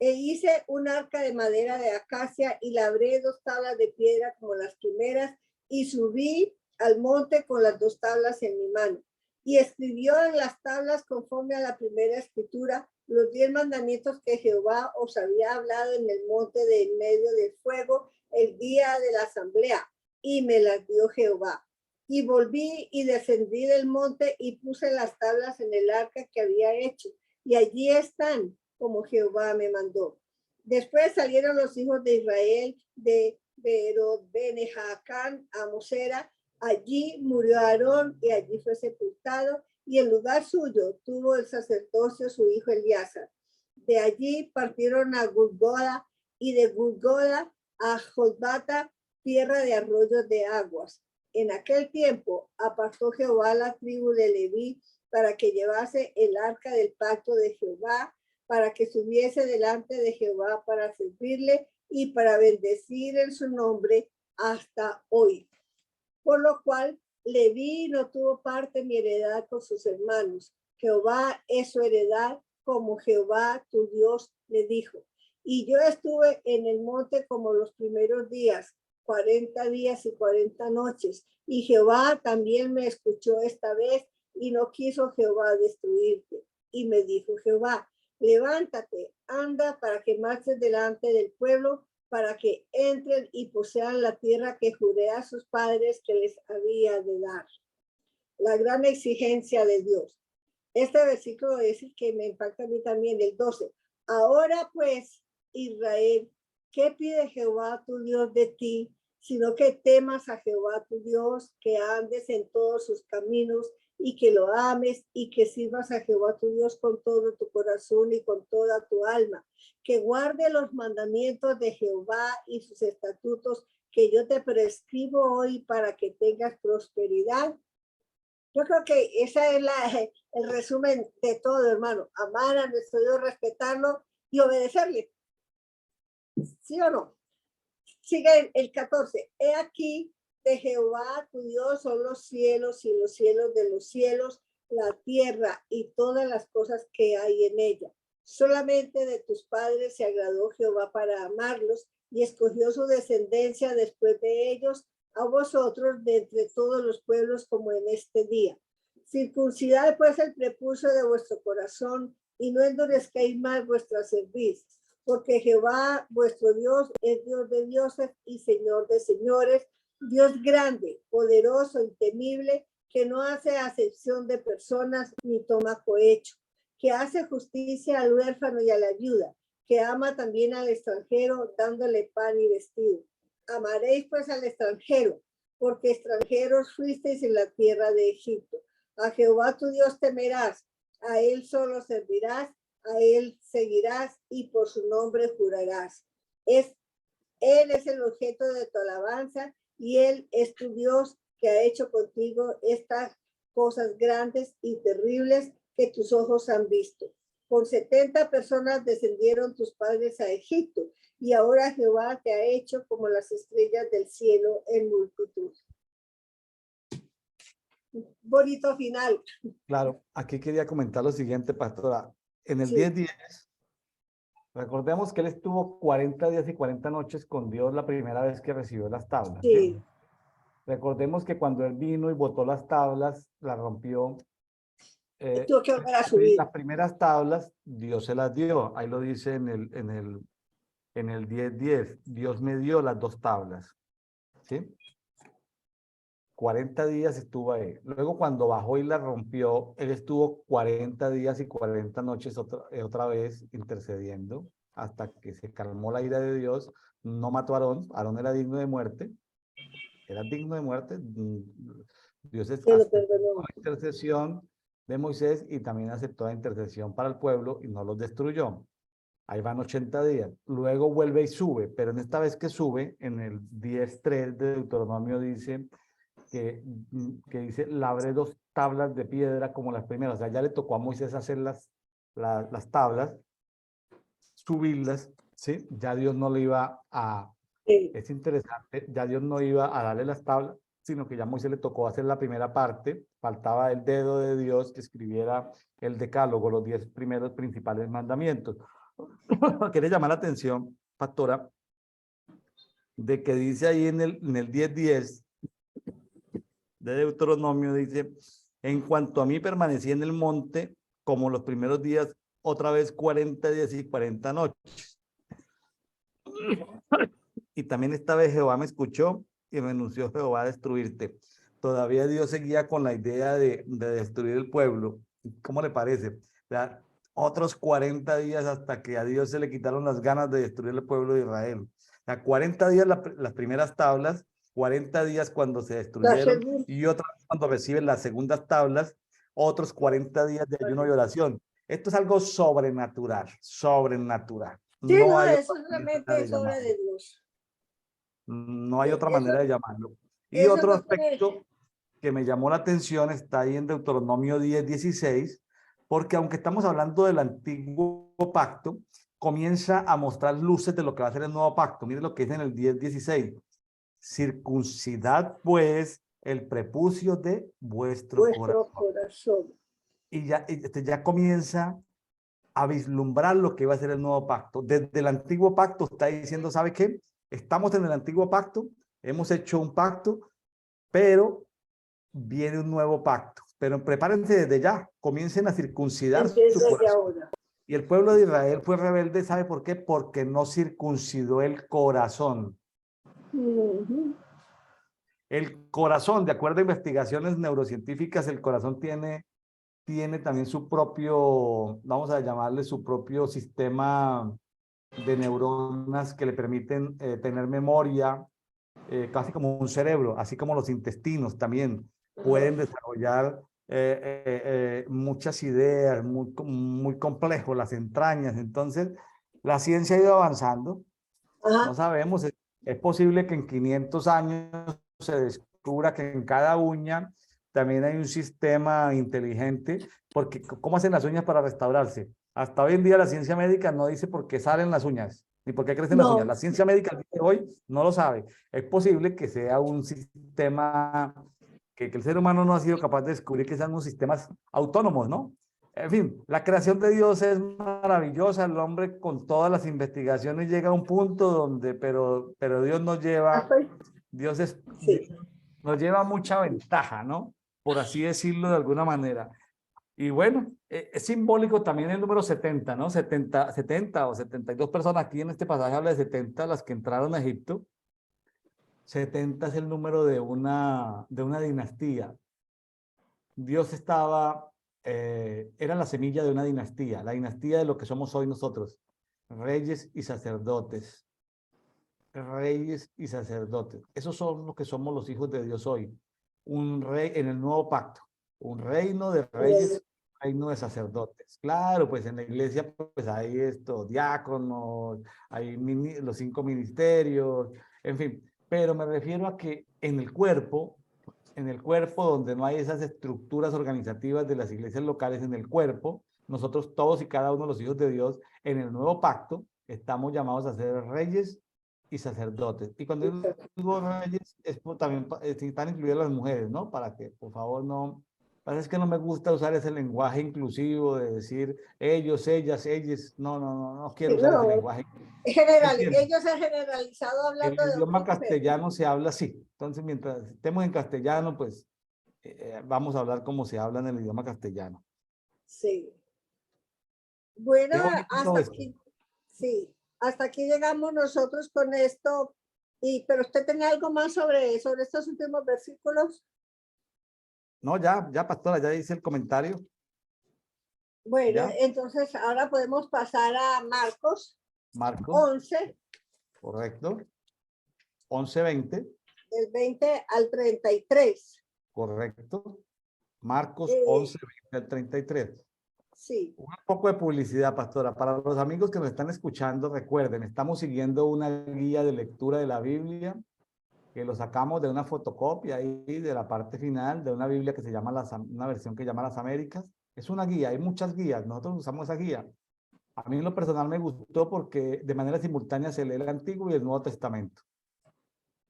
[SPEAKER 2] E hice un arca de madera de acacia y labré 2 tablas de piedra como las primeras y subí al monte con las 2 tablas en mi mano. Y escribió en las tablas conforme a la primera escritura los 10 mandamientos que Jehová os había hablado en el monte de en medio del fuego el día de la asamblea, y me las dio Jehová. Y volví y descendí del monte y puse las tablas en el arca que había hecho, y allí están, como Jehová me mandó. Después salieron los hijos de Israel de Berod-Bene-Jaacán a Mosera. Allí murió Aarón y allí fue sepultado, y en lugar suyo tuvo el sacerdocio su hijo Eleazar. De allí partieron a Gulgoda, y de Gulgoda a Jotbata, tierra de arroyos de aguas. En aquel tiempo apartó Jehová la tribu de Leví para que llevase el arca del pacto de Jehová, para que subiese delante de Jehová para servirle y para bendecir en su nombre hasta hoy. Por lo cual Leví no tuvo parte ni heredad con sus hermanos. Jehová es su heredad, como Jehová tu Dios le dijo. Y yo estuve en el monte como los primeros días, 40 días y 40 noches. Y Jehová también me escuchó esta vez, y no quiso Jehová destruirte. Y me dijo Jehová, levántate, anda para que marches delante del pueblo, para que entren y posean la tierra que juré a sus padres que les había de dar. La gran exigencia de Dios. Este versículo es el que me impacta a mí también, el 12. Ahora pues, Israel, ¿qué pide Jehová tu Dios de ti? Sino que temas a Jehová tu Dios, que andes en todos sus caminos y que lo ames y que sirvas a Jehová tu Dios con todo tu corazón y con toda tu alma, que guarde los mandamientos de Jehová y sus estatutos que yo te prescribo hoy para que tengas prosperidad. Yo creo que ese es el resumen de todo, hermano. Amar a nuestro Dios, respetarlo y obedecerle. ¿Sí o no? Sigue el 14. He aquí, de Jehová tu Dios son los cielos y los cielos de los cielos, la tierra y todas las cosas que hay en ella. Solamente de tus padres se agradó Jehová para amarlos y escogió su descendencia después de ellos a vosotros de entre todos los pueblos como en este día. Circuncidad pues el prepucio de vuestro corazón y no endurezcáis más vuestra cerviz, porque Jehová vuestro Dios es Dios de dioses y Señor de señores, Dios grande, poderoso y temible, que no hace acepción de personas ni toma cohecho, que hace justicia al huérfano y a la viuda, que ama también al extranjero, dándole pan y vestido. Amaréis pues al extranjero, porque extranjeros fuisteis en la tierra de Egipto. A Jehová tu Dios temerás, a él solo servirás, a él seguirás y por su nombre jurarás. Él es el objeto de tu alabanza y él es tu Dios que ha hecho contigo estas cosas grandes y terribles que tus ojos han visto. Por 70 personas descendieron tus padres a Egipto y ahora Jehová te ha hecho como las estrellas del cielo en multitud. Bonito final.
[SPEAKER 1] Claro, aquí quería comentar lo siguiente, pastora. En el
[SPEAKER 2] Sí.
[SPEAKER 1] 10:10, recordemos que él estuvo 40 días y 40 noches con Dios la primera vez que recibió las tablas.
[SPEAKER 2] Sí.
[SPEAKER 1] ¿Sí? Recordemos que cuando él vino y botó las tablas, las rompió.
[SPEAKER 2] Tuvo que volver a subir.
[SPEAKER 1] Las primeras tablas, Dios se las dio. Ahí lo dice en el 10:10. Dios me dio las 2 tablas. ¿Sí? 40 días estuvo ahí. Luego cuando bajó y la rompió, él estuvo 40 días y 40 noches otra vez intercediendo hasta que se calmó la ira de Dios. No mató a Aarón. Aarón era digno de muerte. Era digno de muerte. Dios aceptó la intercesión de Moisés y también aceptó la intercesión para el pueblo y no los destruyó. Ahí van 80 días. Luego vuelve y sube, pero en esta vez que sube, en el 10:3 de Deuteronomio dice que dice, labré 2 tablas de piedra como las primeras. O sea, ya le tocó a Moisés hacer las tablas, subirlas, ¿sí? Ya Dios no le iba a...
[SPEAKER 2] Sí.
[SPEAKER 1] Es interesante, ya Dios no iba a darle las tablas, sino que ya a Moisés le tocó hacer la primera parte. Faltaba el dedo de Dios que escribiera el decálogo, los 10 primeros principales mandamientos. Quiere llamar la atención, pastora, de que dice ahí en el 10:10 de Deuteronomio, dice, en cuanto a mí permanecí en el monte como los primeros días otra vez 40 días y 40 noches. Y también esta vez Jehová me escuchó y me anunció Jehová a destruirte. Todavía Dios seguía con la idea de destruir el pueblo. ¿Cómo le parece? O sea, otros 40 días hasta que a Dios se le quitaron las ganas de destruir el pueblo de Israel. O sea, 40 días las primeras tablas, 40 días cuando se destruyeron y otra vez cuando reciben las segundas tablas, otros 40 días de ayuno y oración. Esto es algo sobrenatural, sobrenatural.
[SPEAKER 2] Sí,
[SPEAKER 1] No
[SPEAKER 2] no,
[SPEAKER 1] hay
[SPEAKER 2] eso
[SPEAKER 1] otra manera
[SPEAKER 2] realmente
[SPEAKER 1] de
[SPEAKER 2] es obra
[SPEAKER 1] llamarlo.
[SPEAKER 2] de Dios.
[SPEAKER 1] No hay otra
[SPEAKER 2] Eso,
[SPEAKER 1] manera de llamarlo. Y
[SPEAKER 2] eso
[SPEAKER 1] otro
[SPEAKER 2] no puede.
[SPEAKER 1] aspecto que me llamó la atención está ahí en Deuteronomio 10:16, porque aunque estamos hablando del antiguo pacto, comienza a mostrar luces de lo que va a ser el nuevo pacto. Mire lo que dice en el 10:16. Circuncidad pues el prepucio de vuestro
[SPEAKER 2] Vuestro
[SPEAKER 1] corazón.
[SPEAKER 2] corazón.
[SPEAKER 1] Y ya comienza a vislumbrar lo que va a ser el nuevo pacto. Desde el antiguo pacto está diciendo, ¿sabe qué? Estamos en el antiguo pacto, hemos hecho un pacto, pero viene un nuevo pacto. Pero prepárense desde ya, comiencen a circuncidar su
[SPEAKER 2] Desde
[SPEAKER 1] corazón.
[SPEAKER 2] ahora.
[SPEAKER 1] Y el pueblo de Israel fue rebelde, ¿sabe por qué? Porque no circuncidó el corazón. El corazón, de acuerdo a investigaciones neurocientíficas, el corazón tiene también su propio, vamos a llamarle su propio sistema de neuronas que le permiten tener memoria, casi como un cerebro, así como los intestinos también pueden desarrollar muchas ideas, muy complejo, las entrañas. Entonces, la ciencia ha ido avanzando.
[SPEAKER 2] Ajá.
[SPEAKER 1] No sabemos, es posible que en 500 años se descubra que en cada uña también hay un sistema inteligente, porque ¿cómo hacen las uñas para restaurarse? Hasta hoy en día la ciencia médica no dice por qué salen las uñas, ni por qué crecen las uñas.
[SPEAKER 2] No,
[SPEAKER 1] La ciencia médica al día de hoy no lo sabe. Es posible que sea un sistema que el ser humano no ha sido capaz de descubrir, que sean unos sistemas autónomos, ¿no? En fin, la creación de Dios es maravillosa. El hombre con todas las investigaciones llega a un punto donde, pero Dios nos lleva, Dios es,
[SPEAKER 2] sí.
[SPEAKER 1] nos lleva mucha ventaja, ¿no? Por así decirlo de alguna manera. Y bueno, es simbólico también el número 70, ¿no? 70 o 72 personas. Aquí en este pasaje habla de 70 las que entraron a Egipto. 70 es el número de una dinastía. Dios estaba, era la semilla de una dinastía, la dinastía de lo que somos hoy nosotros, reyes y sacerdotes. Reyes y sacerdotes. Esos son los que somos los hijos de Dios hoy. Un rey en el nuevo pacto, un reino de reyes, un reino de sacerdotes. Claro, pues en la iglesia pues hay esto, diáconos, hay los 5 ministerios, en fin. Pero me refiero a que en el cuerpo donde no hay esas estructuras organizativas de las iglesias locales, en el cuerpo, nosotros todos y cada uno de los hijos de Dios, en el nuevo pacto, estamos llamados a ser reyes y sacerdotes. Y cuando digo reyes, también están incluidas las mujeres, ¿no? Para que, por favor, no... Es que no me gusta usar ese lenguaje inclusivo de decir ellos, ellas, ellas. No quiero usar ese
[SPEAKER 2] No,
[SPEAKER 1] lenguaje.
[SPEAKER 2] ellos han generalizado
[SPEAKER 1] El
[SPEAKER 2] hablando de
[SPEAKER 1] idioma
[SPEAKER 2] hombres y mujeres.
[SPEAKER 1] castellano se habla así. Entonces, mientras estemos en castellano, pues vamos a hablar como se habla en el idioma castellano.
[SPEAKER 2] Sí. Bueno,
[SPEAKER 1] Qué bonito todo
[SPEAKER 2] hasta
[SPEAKER 1] esto.
[SPEAKER 2] aquí, sí, hasta aquí llegamos nosotros con esto. Pero usted tenía algo más sobre estos últimos versículos.
[SPEAKER 1] No, ya, pastora, ya hice el comentario.
[SPEAKER 2] Bueno,
[SPEAKER 1] ¿Ya?
[SPEAKER 2] entonces ahora podemos pasar a Marcos
[SPEAKER 1] Marcos,
[SPEAKER 2] 11,
[SPEAKER 1] correcto. 11:20,
[SPEAKER 2] del 20 al 33.
[SPEAKER 1] correcto. Marcos 11:20 al 33.
[SPEAKER 2] Sí.
[SPEAKER 1] Un poco de publicidad, pastora. Para los amigos que nos están escuchando, recuerden, estamos siguiendo una guía de lectura de la Biblia que lo sacamos de una fotocopia ahí de la parte final de una Biblia que se llama una versión que llama Las Américas. Es una guía, hay muchas guías, nosotros usamos esa guía. A mí en lo personal me gustó porque de manera simultánea se lee el Antiguo y el Nuevo Testamento.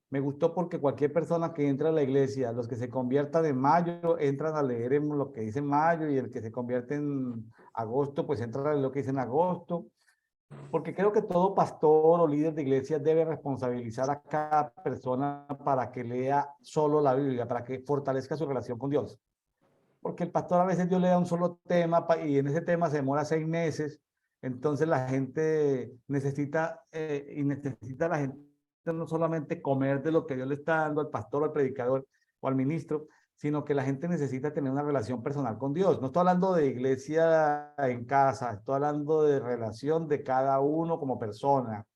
[SPEAKER 1] Me gustó porque cualquier persona que entra a la iglesia, los que se conviertan en mayo, entran a leer en lo que dice mayo, y el que se convierte en agosto, pues entra a leer lo que dice en agosto. Porque creo que todo pastor o líder de iglesia debe responsabilizar a cada persona para que lea solo la Biblia, para que fortalezca su relación con Dios. porque el pastor a veces Dios le da un solo tema y en ese tema se demora 6 meses. Entonces la gente necesita, necesita la gente no solamente comer de lo que Dios le está dando al pastor, al predicador o al ministro, sino que la gente necesita tener una relación personal con Dios. No estoy hablando de iglesia en casa, estoy hablando de relación de cada uno como persona.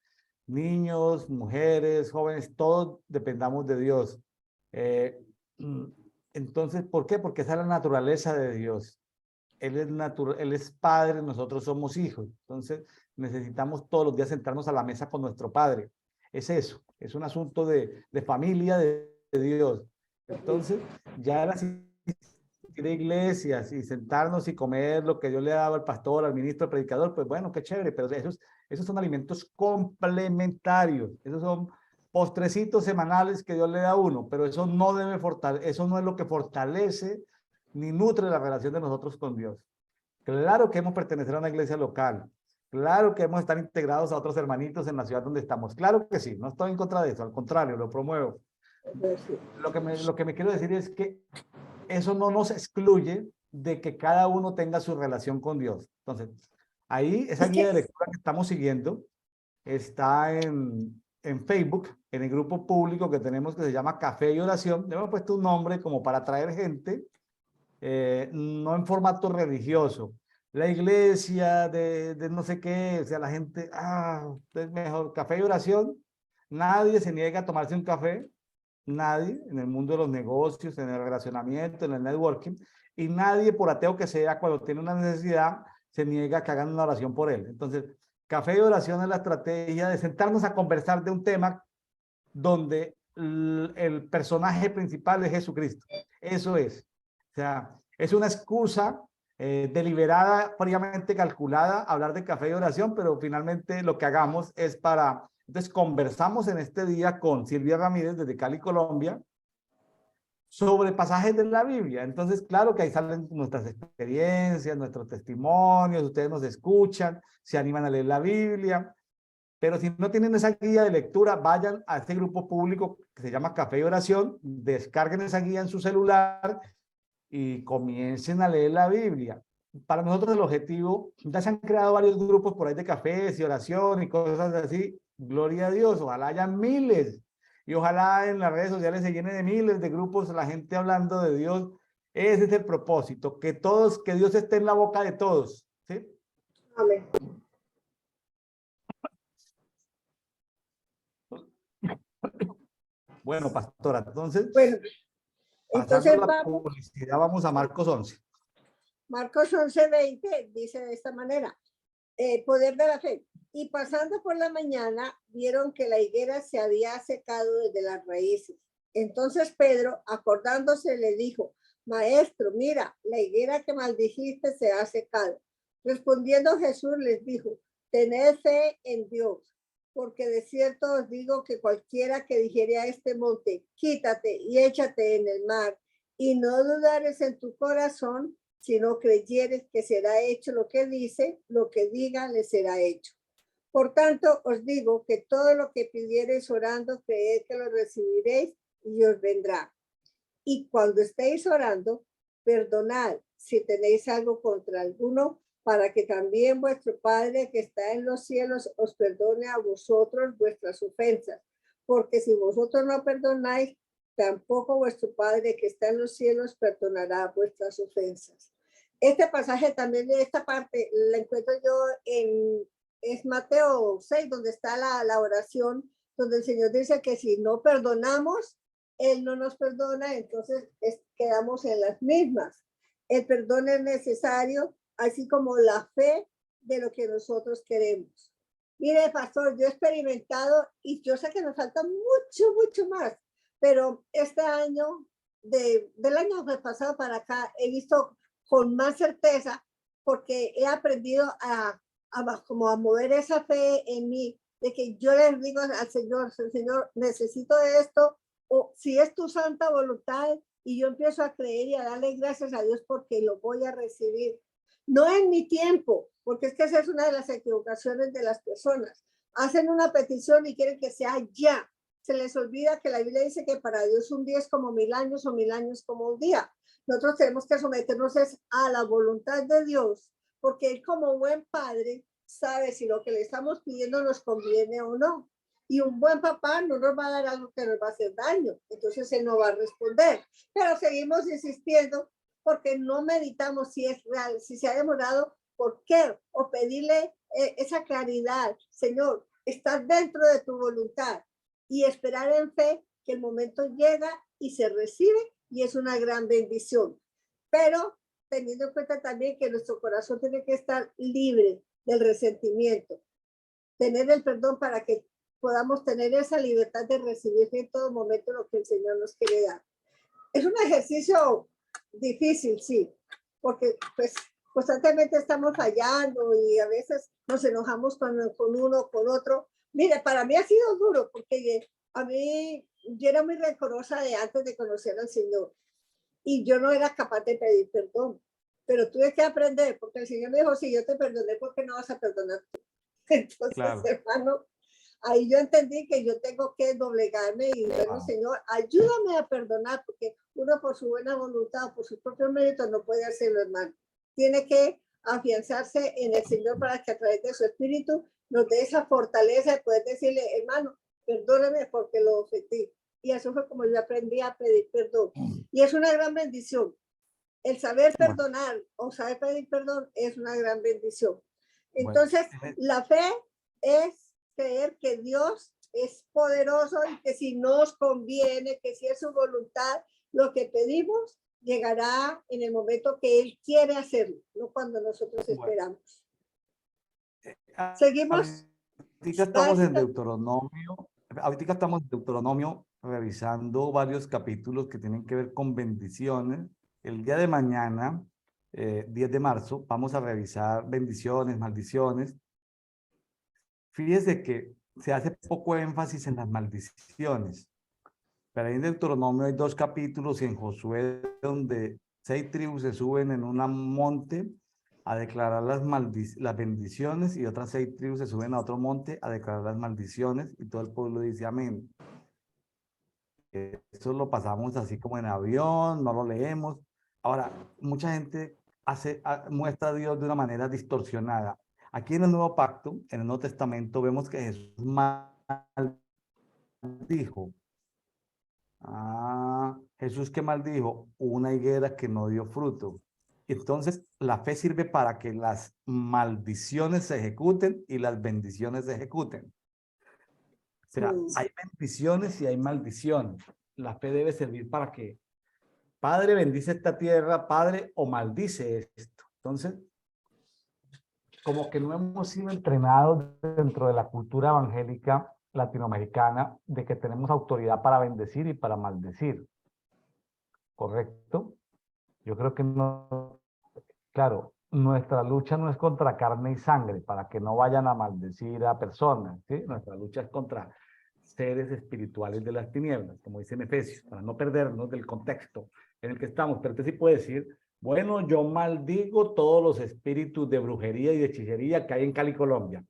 [SPEAKER 1] Niños, mujeres, jóvenes, todos dependamos de Dios. Eh, mm, entonces, ¿por qué? Porque esa es la naturaleza de Dios. Él es padre, nosotros somos hijos. Entonces, necesitamos todos los días sentarnos a la mesa con nuestro padre. Es eso, es un asunto de familia de Dios. Entonces, ya las iglesias y sentarnos y comer lo que Dios le ha dado al pastor, al ministro, al predicador, pues bueno, qué chévere, pero esos son alimentos complementarios, esos son postrecitos semanales que Dios le da a uno, pero eso no debe fortalecer, eso no es lo que fortalece ni nutre la relación de nosotros con Dios. Claro que hemos pertenecer a una iglesia local, claro que hemos estar integrados a otros hermanitos en la ciudad donde estamos, claro que sí, no estoy en contra de eso, al contrario, lo promuevo. Lo que me quiero decir es que eso no nos excluye de que cada uno tenga su relación con Dios. Entonces, ahí esa
[SPEAKER 2] Es
[SPEAKER 1] guía
[SPEAKER 2] que
[SPEAKER 1] de lectura que estamos siguiendo está en Facebook, en el grupo público que tenemos que se llama Café y Oración. Le hemos puesto un nombre como para atraer gente, no en formato religioso. La iglesia de no sé qué, o sea, la gente, es mejor café y oración. Nadie se niega a tomarse un café, nadie en el mundo de los negocios, en el relacionamiento, en el networking, y nadie, por ateo que sea, cuando tiene una necesidad, se niega a que hagan una oración por él. Entonces, café y oración es la estrategia de sentarnos a conversar de un tema donde el personaje principal es Jesucristo. Eso es. O sea, es una excusa deliberada, fríamente calculada, hablar de café y oración, pero finalmente lo que hagamos es para... Entonces, conversamos en este día con Silvia Ramírez desde Cali, Colombia, sobre pasajes de la Biblia. Entonces, claro que ahí salen nuestras experiencias, nuestros testimonios, ustedes nos escuchan, se animan a leer la Biblia, pero si no tienen esa guía de lectura, vayan a este grupo público que se llama Café y Oración, descarguen esa guía en su celular y comiencen a leer la Biblia. Para nosotros el objetivo, ya se han creado varios grupos por ahí de cafés y oración y cosas así, gloria a Dios, ojalá hayan miles y ojalá en las redes sociales se llene de miles de grupos la gente hablando de Dios. Ese es el propósito, que todos, que Dios esté en la boca de todos, ¿sí?
[SPEAKER 2] amén.
[SPEAKER 1] Bueno, pastora, entonces,
[SPEAKER 2] Bueno,
[SPEAKER 1] pasando
[SPEAKER 2] entonces
[SPEAKER 1] la
[SPEAKER 2] vamos,
[SPEAKER 1] publicidad, vamos a Marcos 11.
[SPEAKER 2] Marcos 11:20 dice de esta manera, poder de la fe. Y pasando por la mañana, vieron que la higuera se había secado desde las raíces. Entonces Pedro, acordándose, le dijo, Maestro, mira, la higuera que maldijiste se ha secado. Respondiendo Jesús les dijo, tened fe en Dios, porque de cierto os digo que cualquiera que dijere a este monte, quítate y échate en el mar, y no dudares en tu corazón, si no creyeres que será hecho lo que dice, lo que diga le será hecho. Por tanto, os digo que todo lo que pidiereis orando, creed que lo recibiréis y os vendrá. Y cuando estéis orando, perdonad si tenéis algo contra alguno, para que también vuestro Padre que está en los cielos os perdone a vosotros vuestras ofensas. Porque si vosotros no perdonáis, tampoco vuestro Padre que está en los cielos perdonará vuestras ofensas. Este pasaje también de esta parte la encuentro yo es Mateo 6, donde está la oración, donde el Señor dice que si no perdonamos, Él no nos perdona, entonces quedamos en las mismas. El perdón es necesario, así como la fe de lo que nosotros queremos. Mire, pastor, yo he experimentado y yo sé que nos falta mucho, mucho más, pero este año, del año pasado para acá, he visto con más certeza porque he aprendido como a mover esa fe en mí, de que yo les digo al Señor, Señor, necesito esto, o si es tu santa voluntad, y yo empiezo a creer y a darle gracias a Dios porque lo voy a recibir. No en mi tiempo, porque es que esa es una de las equivocaciones de las personas. Hacen una petición y quieren que sea ya. Se les olvida que la Biblia dice que para Dios un día es como 1000 años o 1000 años como un día. nosotros tenemos que someternos a la voluntad de Dios, porque Él como buen padre sabe si lo que le estamos pidiendo nos conviene o no. Y un buen papá no nos va a dar algo que nos va a hacer daño, entonces Él no va a responder. Pero seguimos insistiendo porque no meditamos si es real, si se ha demorado, por qué, o pedirle esa claridad, Señor, estás dentro de tu voluntad, y esperar en fe que el momento llega y se recibe, y es una gran bendición. Pero teniendo en cuenta también que nuestro corazón tiene que estar libre del resentimiento, tener el perdón para que podamos tener esa libertad de recibir en todo momento lo que el Señor nos quiere dar. Es un ejercicio difícil, sí, porque pues constantemente estamos fallando y a veces nos enojamos con uno, con otro. Mire, para mí ha sido duro porque a mí yo era muy rencorosa de antes de conocer al Señor y yo no era capaz de pedir perdón, pero tuve que aprender porque el Señor me dijo, si yo te perdoné, ¿por qué no vas a perdonar tú? Entonces,
[SPEAKER 1] Claro.
[SPEAKER 2] hermano, ahí yo entendí que yo tengo que doblegarme y bueno, Señor, ayúdame a perdonar, porque uno por su buena voluntad, por sus propios méritos no puede hacerlo, hermano. Tiene que afianzarse en el Señor para que a través de su espíritu nos dé esa fortaleza de poder decirle, hermano, perdóname porque lo ofendí. Y eso fue como yo aprendí a pedir perdón. Y es una gran bendición. El saber perdonar o saber pedir perdón es una gran bendición. Entonces, la fe es creer que Dios es poderoso y que si nos conviene, que si es su voluntad, lo que pedimos llegará en el momento que Él quiere hacerlo, no cuando nosotros esperamos. Seguimos.
[SPEAKER 1] Ahorita estamos en Deuteronomio. Ahorita estamos en Deuteronomio revisando varios capítulos que tienen que ver con bendiciones. El día de mañana, 10 de marzo, vamos a revisar bendiciones, maldiciones. Fíjese que se hace poco énfasis en las maldiciones. Pero ahí en Deuteronomio hay 2 capítulos y en Josué donde 6 tribus se suben en un monte a declarar las bendiciones y otras 6 tribus se suben a otro monte a declarar las maldiciones y todo el pueblo dice amén. Eso lo pasamos así como en avión, no lo leemos. Ahora, mucha gente muestra a Dios de una manera distorsionada. Aquí en el Nuevo Pacto, en el Nuevo Testamento, vemos que Jesús maldijo. Jesús, ¿qué maldijo? Una higuera que no dio fruto. Entonces, la fe sirve para que las maldiciones se ejecuten y las bendiciones se ejecuten. O sea, hay bendiciones y hay maldiciones. La fe debe servir para que, Padre, bendice esta tierra, Padre, o maldice esto. Entonces, como que no hemos sido entrenados dentro de la cultura evangélica latinoamericana de que tenemos autoridad para bendecir y para maldecir. ¿Correcto? Yo creo que no. Claro, nuestra lucha no es contra carne y sangre, para que no vayan a maldecir a personas, ¿sí? Nuestra lucha es contra seres espirituales de las tinieblas, como dice en Efesios, para no perdernos del contexto en el que estamos. Pero usted sí puede decir, bueno, yo maldigo todos los espíritus de brujería y de hechicería que hay en Cali, Colombia.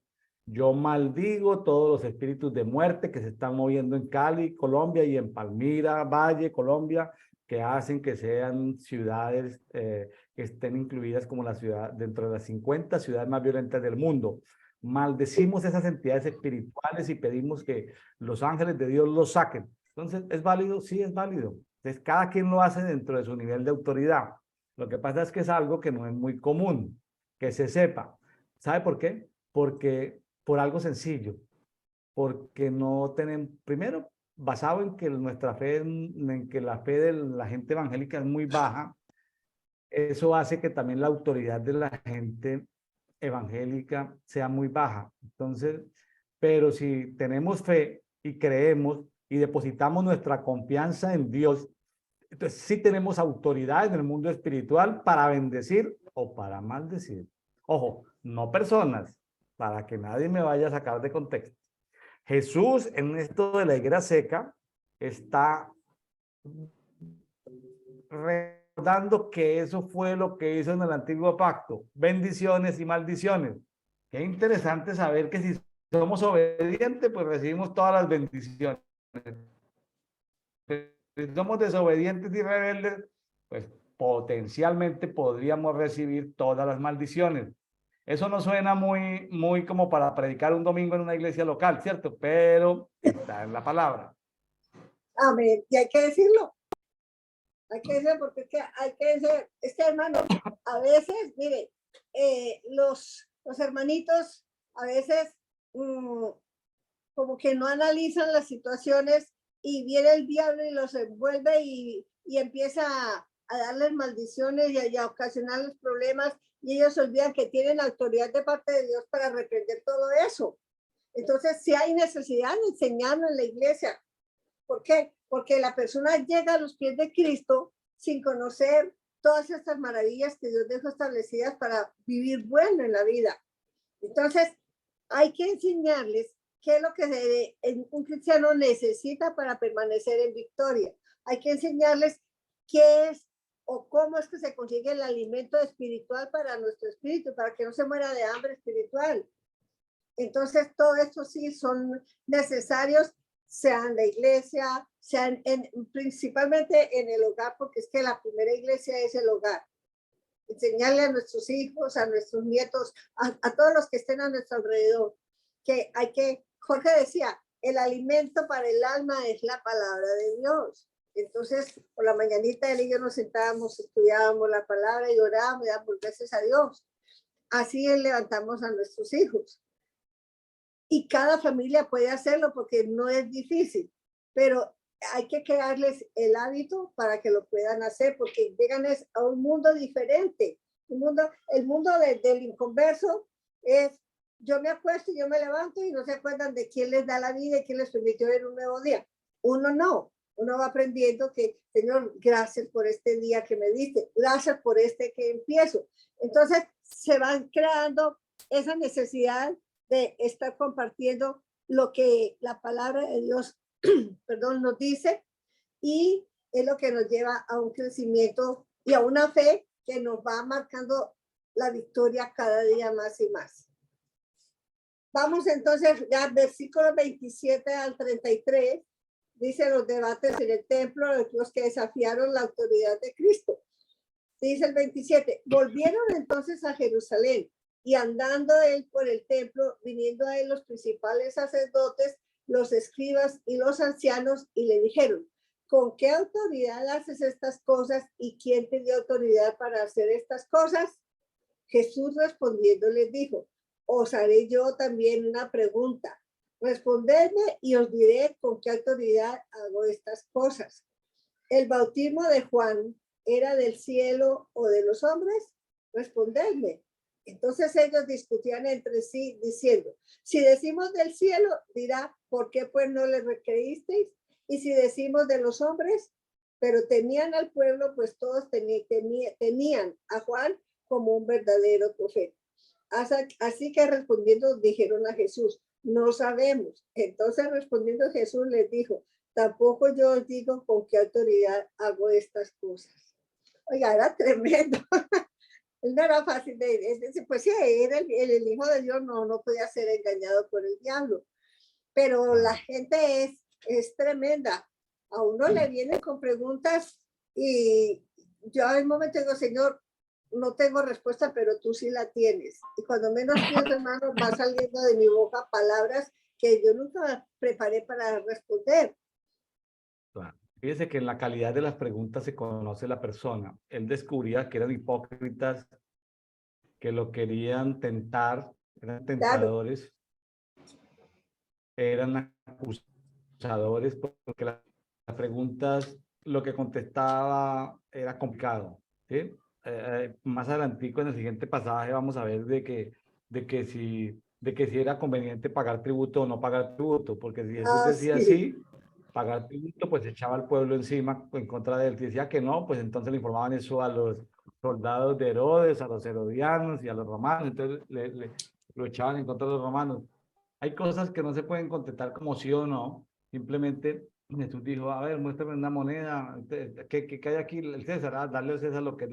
[SPEAKER 1] Yo maldigo todos los espíritus de muerte que se están moviendo en Cali, Colombia, y en Palmira, Valle, Colombia, que hacen que sean ciudades que estén incluidas como la ciudad, dentro de las 50 ciudades más violentas del mundo. Maldecimos esas entidades espirituales y pedimos que los ángeles de Dios los saquen. Entonces, ¿es válido? Sí, es válido. Entonces, cada quien lo hace dentro de su nivel de autoridad. Lo que pasa es que es algo que no es muy común, que se sepa. ¿Sabe por qué? Porque por algo sencillo, porque no tenemos, primero, basado en que nuestra fe, en que la fe de la gente evangélica es muy baja, eso hace que también la autoridad de la gente evangélica sea muy baja. Entonces, pero si tenemos fe y creemos y depositamos nuestra confianza en Dios, entonces sí tenemos autoridad en el mundo espiritual para bendecir o para maldecir. Ojo, no personas, para que nadie me vaya a sacar de contexto. Jesús en esto de la higuera seca está recordando que eso fue lo que hizo en el antiguo pacto, bendiciones y maldiciones. Qué interesante saber que si somos obedientes, pues recibimos todas las bendiciones. Si somos desobedientes y rebeldes, pues potencialmente podríamos recibir todas las maldiciones. Eso no suena muy como para predicar un domingo en una iglesia local, ¿cierto? Pero está en la palabra.
[SPEAKER 2] Amén. Y hay que decirlo. Hay que decirlo porque es que hay que decir, es que hermano, a veces, mire, los hermanitos a veces como que no analizan las situaciones y viene el diablo y los envuelve y empieza a darles maldiciones y a ocasionarles problemas y ellos olvidan que tienen autoridad de parte de Dios para reprender todo eso. Entonces, sí hay necesidad de enseñarlo en la iglesia. ¿Por qué? Porque la persona llega a los pies de Cristo sin conocer todas estas maravillas que Dios dejó establecidas para vivir bueno en la vida. Entonces, hay que enseñarles qué es lo que un cristiano necesita para permanecer en victoria. Hay que enseñarles qué es o cómo es que se consigue el alimento espiritual para nuestro espíritu, para que no se muera de hambre espiritual. Entonces, todo esto sí son necesarios, sean la iglesia, sean principalmente en el hogar, porque es que la primera iglesia es el hogar. Enseñarle a nuestros hijos, a nuestros nietos, a todos los que estén a nuestro alrededor, que hay que, Jorge decía, el alimento para el alma es la palabra de Dios. Entonces, por la mañanita él y yo nos sentábamos, estudiábamos la palabra y orábamos, y damos gracias a Dios. Así levantamos a nuestros hijos. Y cada familia puede hacerlo porque no es difícil, pero hay que crearles el hábito para que lo puedan hacer, porque llegan a un mundo diferente. El mundo del inconverso es, yo me acuesto y yo me levanto y no se acuerdan de quién les da la vida y quién les permitió ver un nuevo día. Uno no, uno va aprendiendo que, Señor, gracias por este día que me diste, gracias por este que empiezo. Entonces se van creando esa necesidad de estar compartiendo lo que la palabra de Dios perdón, nos dice, y es lo que nos lleva a un crecimiento y a una fe que nos va marcando la victoria cada día más y más. Vamos entonces ya versículos 27 al 33, dice los debates en el templo, los que desafiaron la autoridad de Cristo. Dice el 27, volvieron entonces a Jerusalén y andando él por el templo, viniendo a él los principales sacerdotes, los escribas y los ancianos, y le dijeron, ¿con qué autoridad haces estas cosas y quién te dio autoridad para hacer estas cosas? Jesús respondiendo les dijo, os haré yo también una pregunta. Respondedme y os diré con qué autoridad hago estas cosas. ¿El bautismo de Juan era del cielo o de los hombres? Respondedme. Entonces ellos discutían entre sí diciendo, si decimos del cielo, dirá, ¿por qué pues no le creísteis? Y si decimos de los hombres, pero temían al pueblo, pues todos tenían a Juan como un verdadero profeta. Así que respondiendo dijeron a Jesús, no sabemos. Entonces respondiendo Jesús les dijo, tampoco yo os digo con qué autoridad hago estas cosas. Oiga, era tremendo. No era fácil de decir, pues sí, era el hijo de Dios, no podía ser engañado por el diablo. Pero la gente es tremenda. A uno le vienen con preguntas y yo en un momento digo, Señor, no tengo respuesta, pero tú sí la tienes. Y cuando menos pienso, hermano, va saliendo de mi boca palabras que yo nunca preparé para responder.
[SPEAKER 1] Claro. Fíjese que en la calidad de las preguntas se conoce la persona. Él descubría que eran hipócritas, que lo querían tentar, eran tentadores, eran acusadores, porque las preguntas, lo que contestaba era complicado, ¿sí? Más adelantico en el siguiente pasaje vamos a ver de que si era conveniente pagar tributo o no pagar tributo, porque si Jesús decía sí, pagar tributo, pues echaba al pueblo encima en contra de él. Si decía que no, pues entonces le informaban eso a los soldados de Herodes, a los herodianos y a los romanos, entonces lo echaban en contra de los romanos. Hay cosas que no se pueden contestar como sí o no, simplemente Jesús dijo, a ver, muéstrame una moneda, ¿qué hay aquí? El César, darle al César lo que es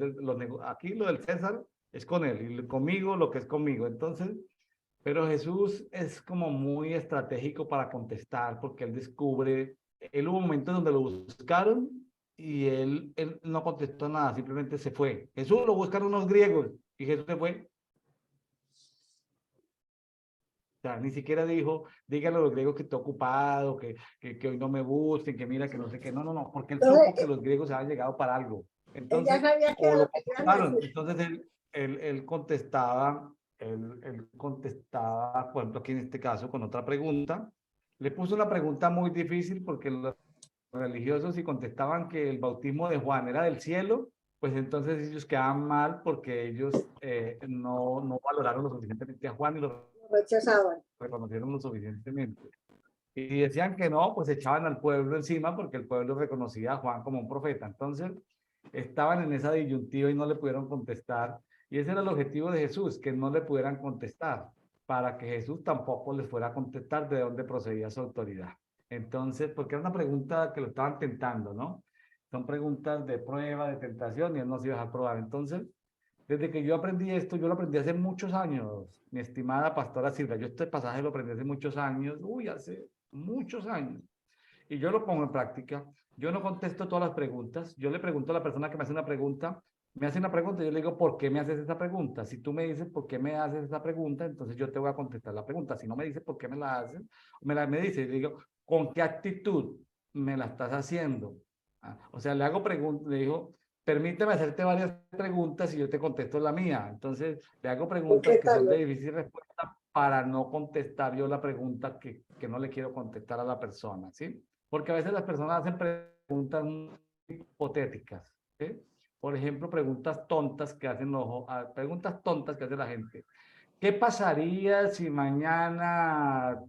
[SPEAKER 1] aquí lo del César es con él, y conmigo lo que es conmigo. Entonces, pero Jesús es como muy estratégico para contestar, porque él descubre, él hubo momentos donde lo buscaron y él no contestó nada, simplemente se fue. Jesús lo buscan unos griegos y Jesús se fue. O sea, ni siquiera dijo, díganle a los griegos que estoy ocupado, que hoy no me busquen, que mira, que no sé qué. No, no, no, porque él supo que
[SPEAKER 2] Entonces,
[SPEAKER 1] los griegos habían llegado para algo.
[SPEAKER 2] él ya
[SPEAKER 1] Entonces,
[SPEAKER 2] sabía que
[SPEAKER 1] o
[SPEAKER 2] era lo
[SPEAKER 1] lo
[SPEAKER 2] que iban a
[SPEAKER 1] ocuparon.
[SPEAKER 2] hacer.
[SPEAKER 1] Entonces, él contestaba, él contestaba, por ejemplo, aquí en este caso, con otra pregunta. Le puso una pregunta muy difícil porque los religiosos, si contestaban que el bautismo de Juan era del cielo, pues entonces ellos quedaban mal porque ellos no valoraron lo suficientemente a Juan y lo
[SPEAKER 2] Lo rechazaban.
[SPEAKER 1] reconocieron lo suficientemente. Y decían que no, pues echaban al pueblo encima porque el pueblo reconocía a Juan como un profeta. Entonces, estaban en esa disyuntiva y no le pudieron contestar. Y ese era el objetivo de Jesús, que no le pudieran contestar, para que Jesús tampoco les fuera a contestar de dónde procedía su autoridad. Entonces, porque era una pregunta que lo estaban tentando, ¿no? Son preguntas de prueba, de tentación, y él no se iba a dejar probar. Entonces, desde que yo aprendí esto, yo lo aprendí hace muchos años, mi estimada pastora Silvia. Yo este pasaje lo aprendí hace muchos años, hace muchos años. Y yo lo pongo en práctica. Yo no contesto todas las preguntas. Yo le pregunto a la persona que me hace una pregunta, yo le digo, ¿por qué me haces esa pregunta? Si tú me dices, ¿por qué me haces esa pregunta? Entonces yo te voy a contestar la pregunta. Si no me dices, ¿por qué me la haces? Me dice, y le digo, ¿con qué actitud me la estás haciendo? O sea, le hago preguntas, le digo, permíteme hacerte varias preguntas y yo te contesto la mía. Entonces, le hago preguntas que son
[SPEAKER 2] Concretarlo.
[SPEAKER 1] de difícil respuesta para no contestar yo la pregunta que no le quiero contestar a la persona, ¿sí? Porque a veces las personas hacen preguntas muy hipotéticas, ¿sí? Por ejemplo, preguntas tontas que hacen preguntas tontas que hace la gente. ¿Qué pasaría si mañana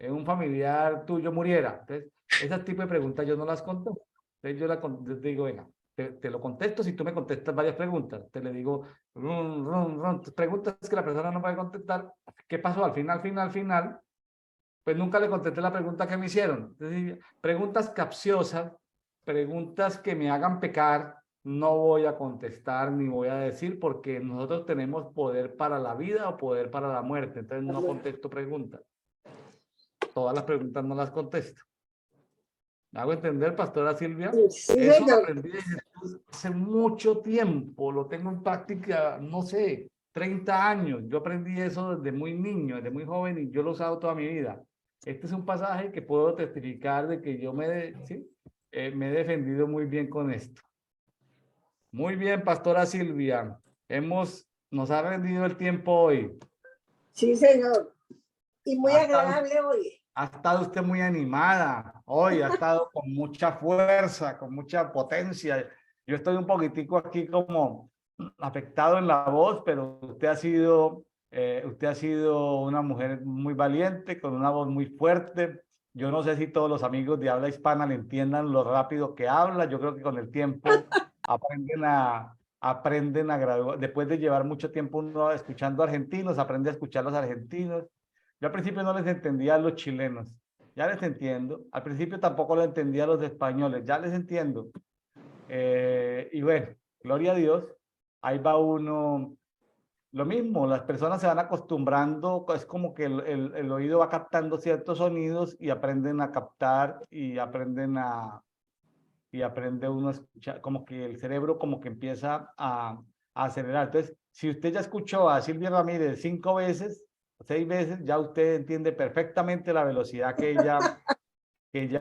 [SPEAKER 1] un familiar tuyo muriera? Entonces, ese tipo de preguntas yo no las contesto. Entonces yo digo, venga, te lo contesto si tú me contestas varias preguntas. Te le digo, preguntas que la persona no puede contestar. ¿Qué pasó? Al final, pues nunca le contesté la pregunta que me hicieron. Entonces, preguntas capciosas, preguntas que me hagan pecar, no voy a contestar ni voy a decir porque nosotros tenemos poder para la vida o poder para la muerte. Entonces no contesto preguntas. Todas las preguntas no las contesto. ¿Me hago entender, pastora Silvia?
[SPEAKER 2] Sí,
[SPEAKER 1] Eso lo
[SPEAKER 2] señor.
[SPEAKER 1] aprendí de Jesús hace mucho tiempo. Lo tengo en práctica, no sé, 30 años. Yo aprendí eso desde muy niño, desde muy joven y yo lo he usado toda mi vida. Este es un pasaje que puedo testificar de que yo ¿sí? Me he defendido muy bien con esto. Muy bien, pastora Silvia. Nos ha rendido el tiempo hoy.
[SPEAKER 2] Sí, señor. Y muy
[SPEAKER 1] Ha estado,
[SPEAKER 2] agradable hoy.
[SPEAKER 1] ha estado usted muy animada hoy, ha estado con mucha fuerza, con mucha potencia. Yo estoy un poquitico aquí como afectado en la voz, pero usted ha sido una mujer muy valiente, con una voz muy fuerte. Yo no sé si todos los amigos de habla hispana le entiendan lo rápido que habla. Yo creo que con el tiempo aprenden a graduar. Después de llevar mucho tiempo uno escuchando argentinos, aprende a escuchar los argentinos. Yo al principio no les entendía a los chilenos, ya les entiendo. Al principio tampoco lo entendía a los españoles, ya les entiendo. Y bueno, gloria a Dios, ahí va uno. Lo mismo, las personas se van acostumbrando, es como que el oído va captando ciertos sonidos y aprenden a captar y aprende uno a escuchar, como que el cerebro como que empieza a acelerar. Entonces, si usted ya escuchó a Silvia Ramírez 5 veces, 6 veces, ya usted entiende perfectamente la velocidad que ella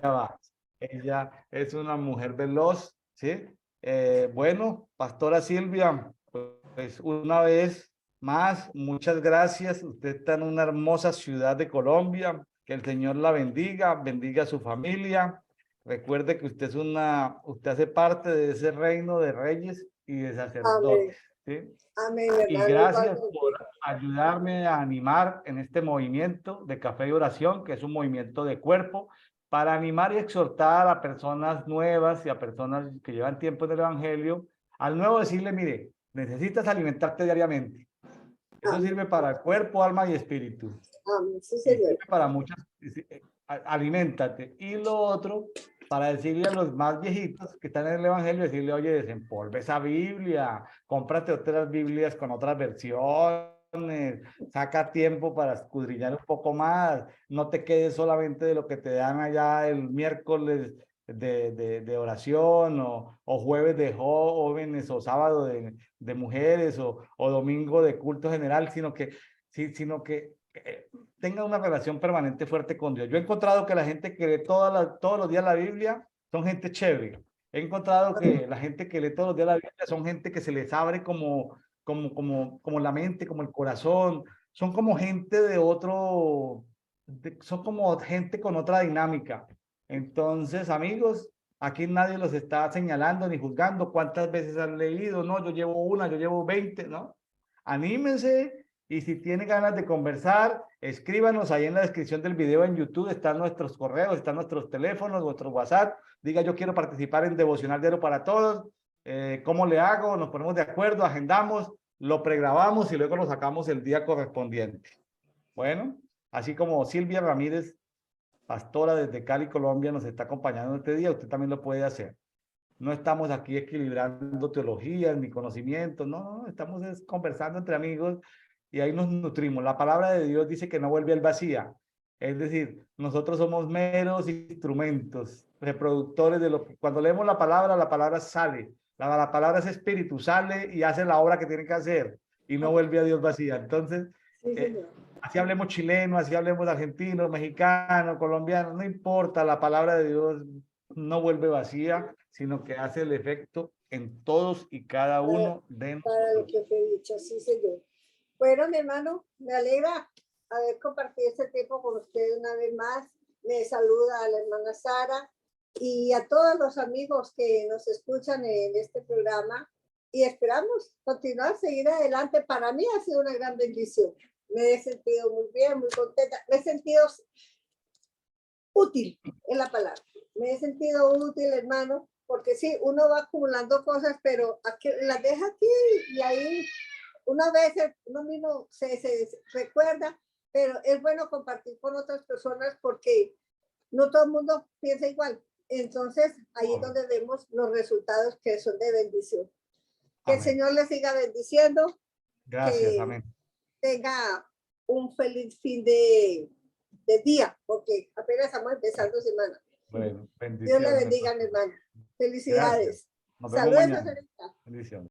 [SPEAKER 1] va. Ella es una mujer veloz, ¿sí? Bueno, Pastora Silvia, pues una vez más, muchas gracias. Usted está en una hermosa ciudad de Colombia. Que el Señor la bendiga, bendiga a su familia. Recuerde que usted hace parte de ese reino de reyes y de
[SPEAKER 2] Amén.
[SPEAKER 1] sacerdotes, ¿sí?
[SPEAKER 2] Amén,
[SPEAKER 1] Y
[SPEAKER 2] hermano.
[SPEAKER 1] gracias por
[SPEAKER 2] Igualmente.
[SPEAKER 1] ayudarme a animar en este movimiento de café y oración, que es un movimiento de cuerpo, para animar y exhortar a personas nuevas y a personas que llevan tiempo en el Evangelio, al nuevo decirle, mire, necesitas alimentarte diariamente. Eso
[SPEAKER 2] Amén.
[SPEAKER 1] sirve para el cuerpo, alma y espíritu.
[SPEAKER 2] Amén. Sí,
[SPEAKER 1] Y
[SPEAKER 2] señor.
[SPEAKER 1] sirve para muchas, aliméntate. Y lo otro, para decirle a los más viejitos que están en el Evangelio, decirle, oye, desempolve esa Biblia, cómprate otras Biblias con otras versiones, saca tiempo para escudriñar un poco más, no te quedes solamente de lo que te dan allá el miércoles de oración o jueves de jóvenes o sábado de mujeres o domingo de culto general, sino que tenga una relación permanente fuerte con Dios. Yo he encontrado que la gente que lee todos los días la Biblia son gente chévere. He encontrado que la gente que lee todos los días la Biblia son gente que se les abre como la mente, como el corazón. Son como gente de otro, son como gente con otra dinámica. Entonces, amigos, aquí nadie los está señalando ni juzgando cuántas veces han leído. No, yo llevo una, yo llevo 20, ¿no? Anímense y si tienen ganas de conversar, escríbanos ahí en la descripción del video en YouTube. Están nuestros correos, están nuestros teléfonos, nuestro WhatsApp. Diga, yo quiero participar en Devocional Diario para Todos. ¿Cómo le hago? Nos ponemos de acuerdo, agendamos, lo pregrabamos y luego lo sacamos el día correspondiente. Bueno, así como Silvia Ramírez, pastora desde Cali, Colombia, nos está acompañando este día, usted también lo puede hacer. No estamos aquí equilibrando teologías ni conocimientos, no, estamos conversando entre amigos y ahí nos nutrimos. La palabra de Dios dice que no vuelve al vacía. Es decir, nosotros somos meros instrumentos, reproductores de lo que cuando leemos la palabra sale. La palabra es espíritu, sale y hace la obra que tiene que hacer y no vuelve a Dios vacía. Entonces, así hablemos chileno, así hablemos argentino, mexicano, colombiano, no importa, la palabra de Dios no vuelve vacía, sino que hace el efecto en todos y cada uno de nosotros.
[SPEAKER 2] Para lo que te he dicho, sí, señor. Bueno, mi hermano, me alegra haber compartido este tiempo con ustedes una vez más. Me saluda a la hermana Sara y a todos los amigos que nos escuchan en este programa y esperamos continuar, seguir adelante. Para mí ha sido una gran bendición. Me he sentido muy bien, muy contenta. Me he sentido útil, es la palabra. Me he sentido útil, hermano, porque sí, uno va acumulando cosas, pero aquí, las deja aquí y ahí una vez uno mismo se recuerda, pero es bueno compartir con otras personas porque no todo el mundo piensa igual. Entonces, ahí es donde vemos los resultados que son de bendición. Que el Señor les siga bendiciendo.
[SPEAKER 1] Gracias, amén.
[SPEAKER 2] Tenga un feliz fin de día, porque apenas estamos empezando semana.
[SPEAKER 1] Bueno, bendiciones.
[SPEAKER 2] Dios le bendiga, mi hermano. Felicidades.
[SPEAKER 1] Gracias. Nos vemos mañana.
[SPEAKER 2] Saludos.
[SPEAKER 1] Bendiciones.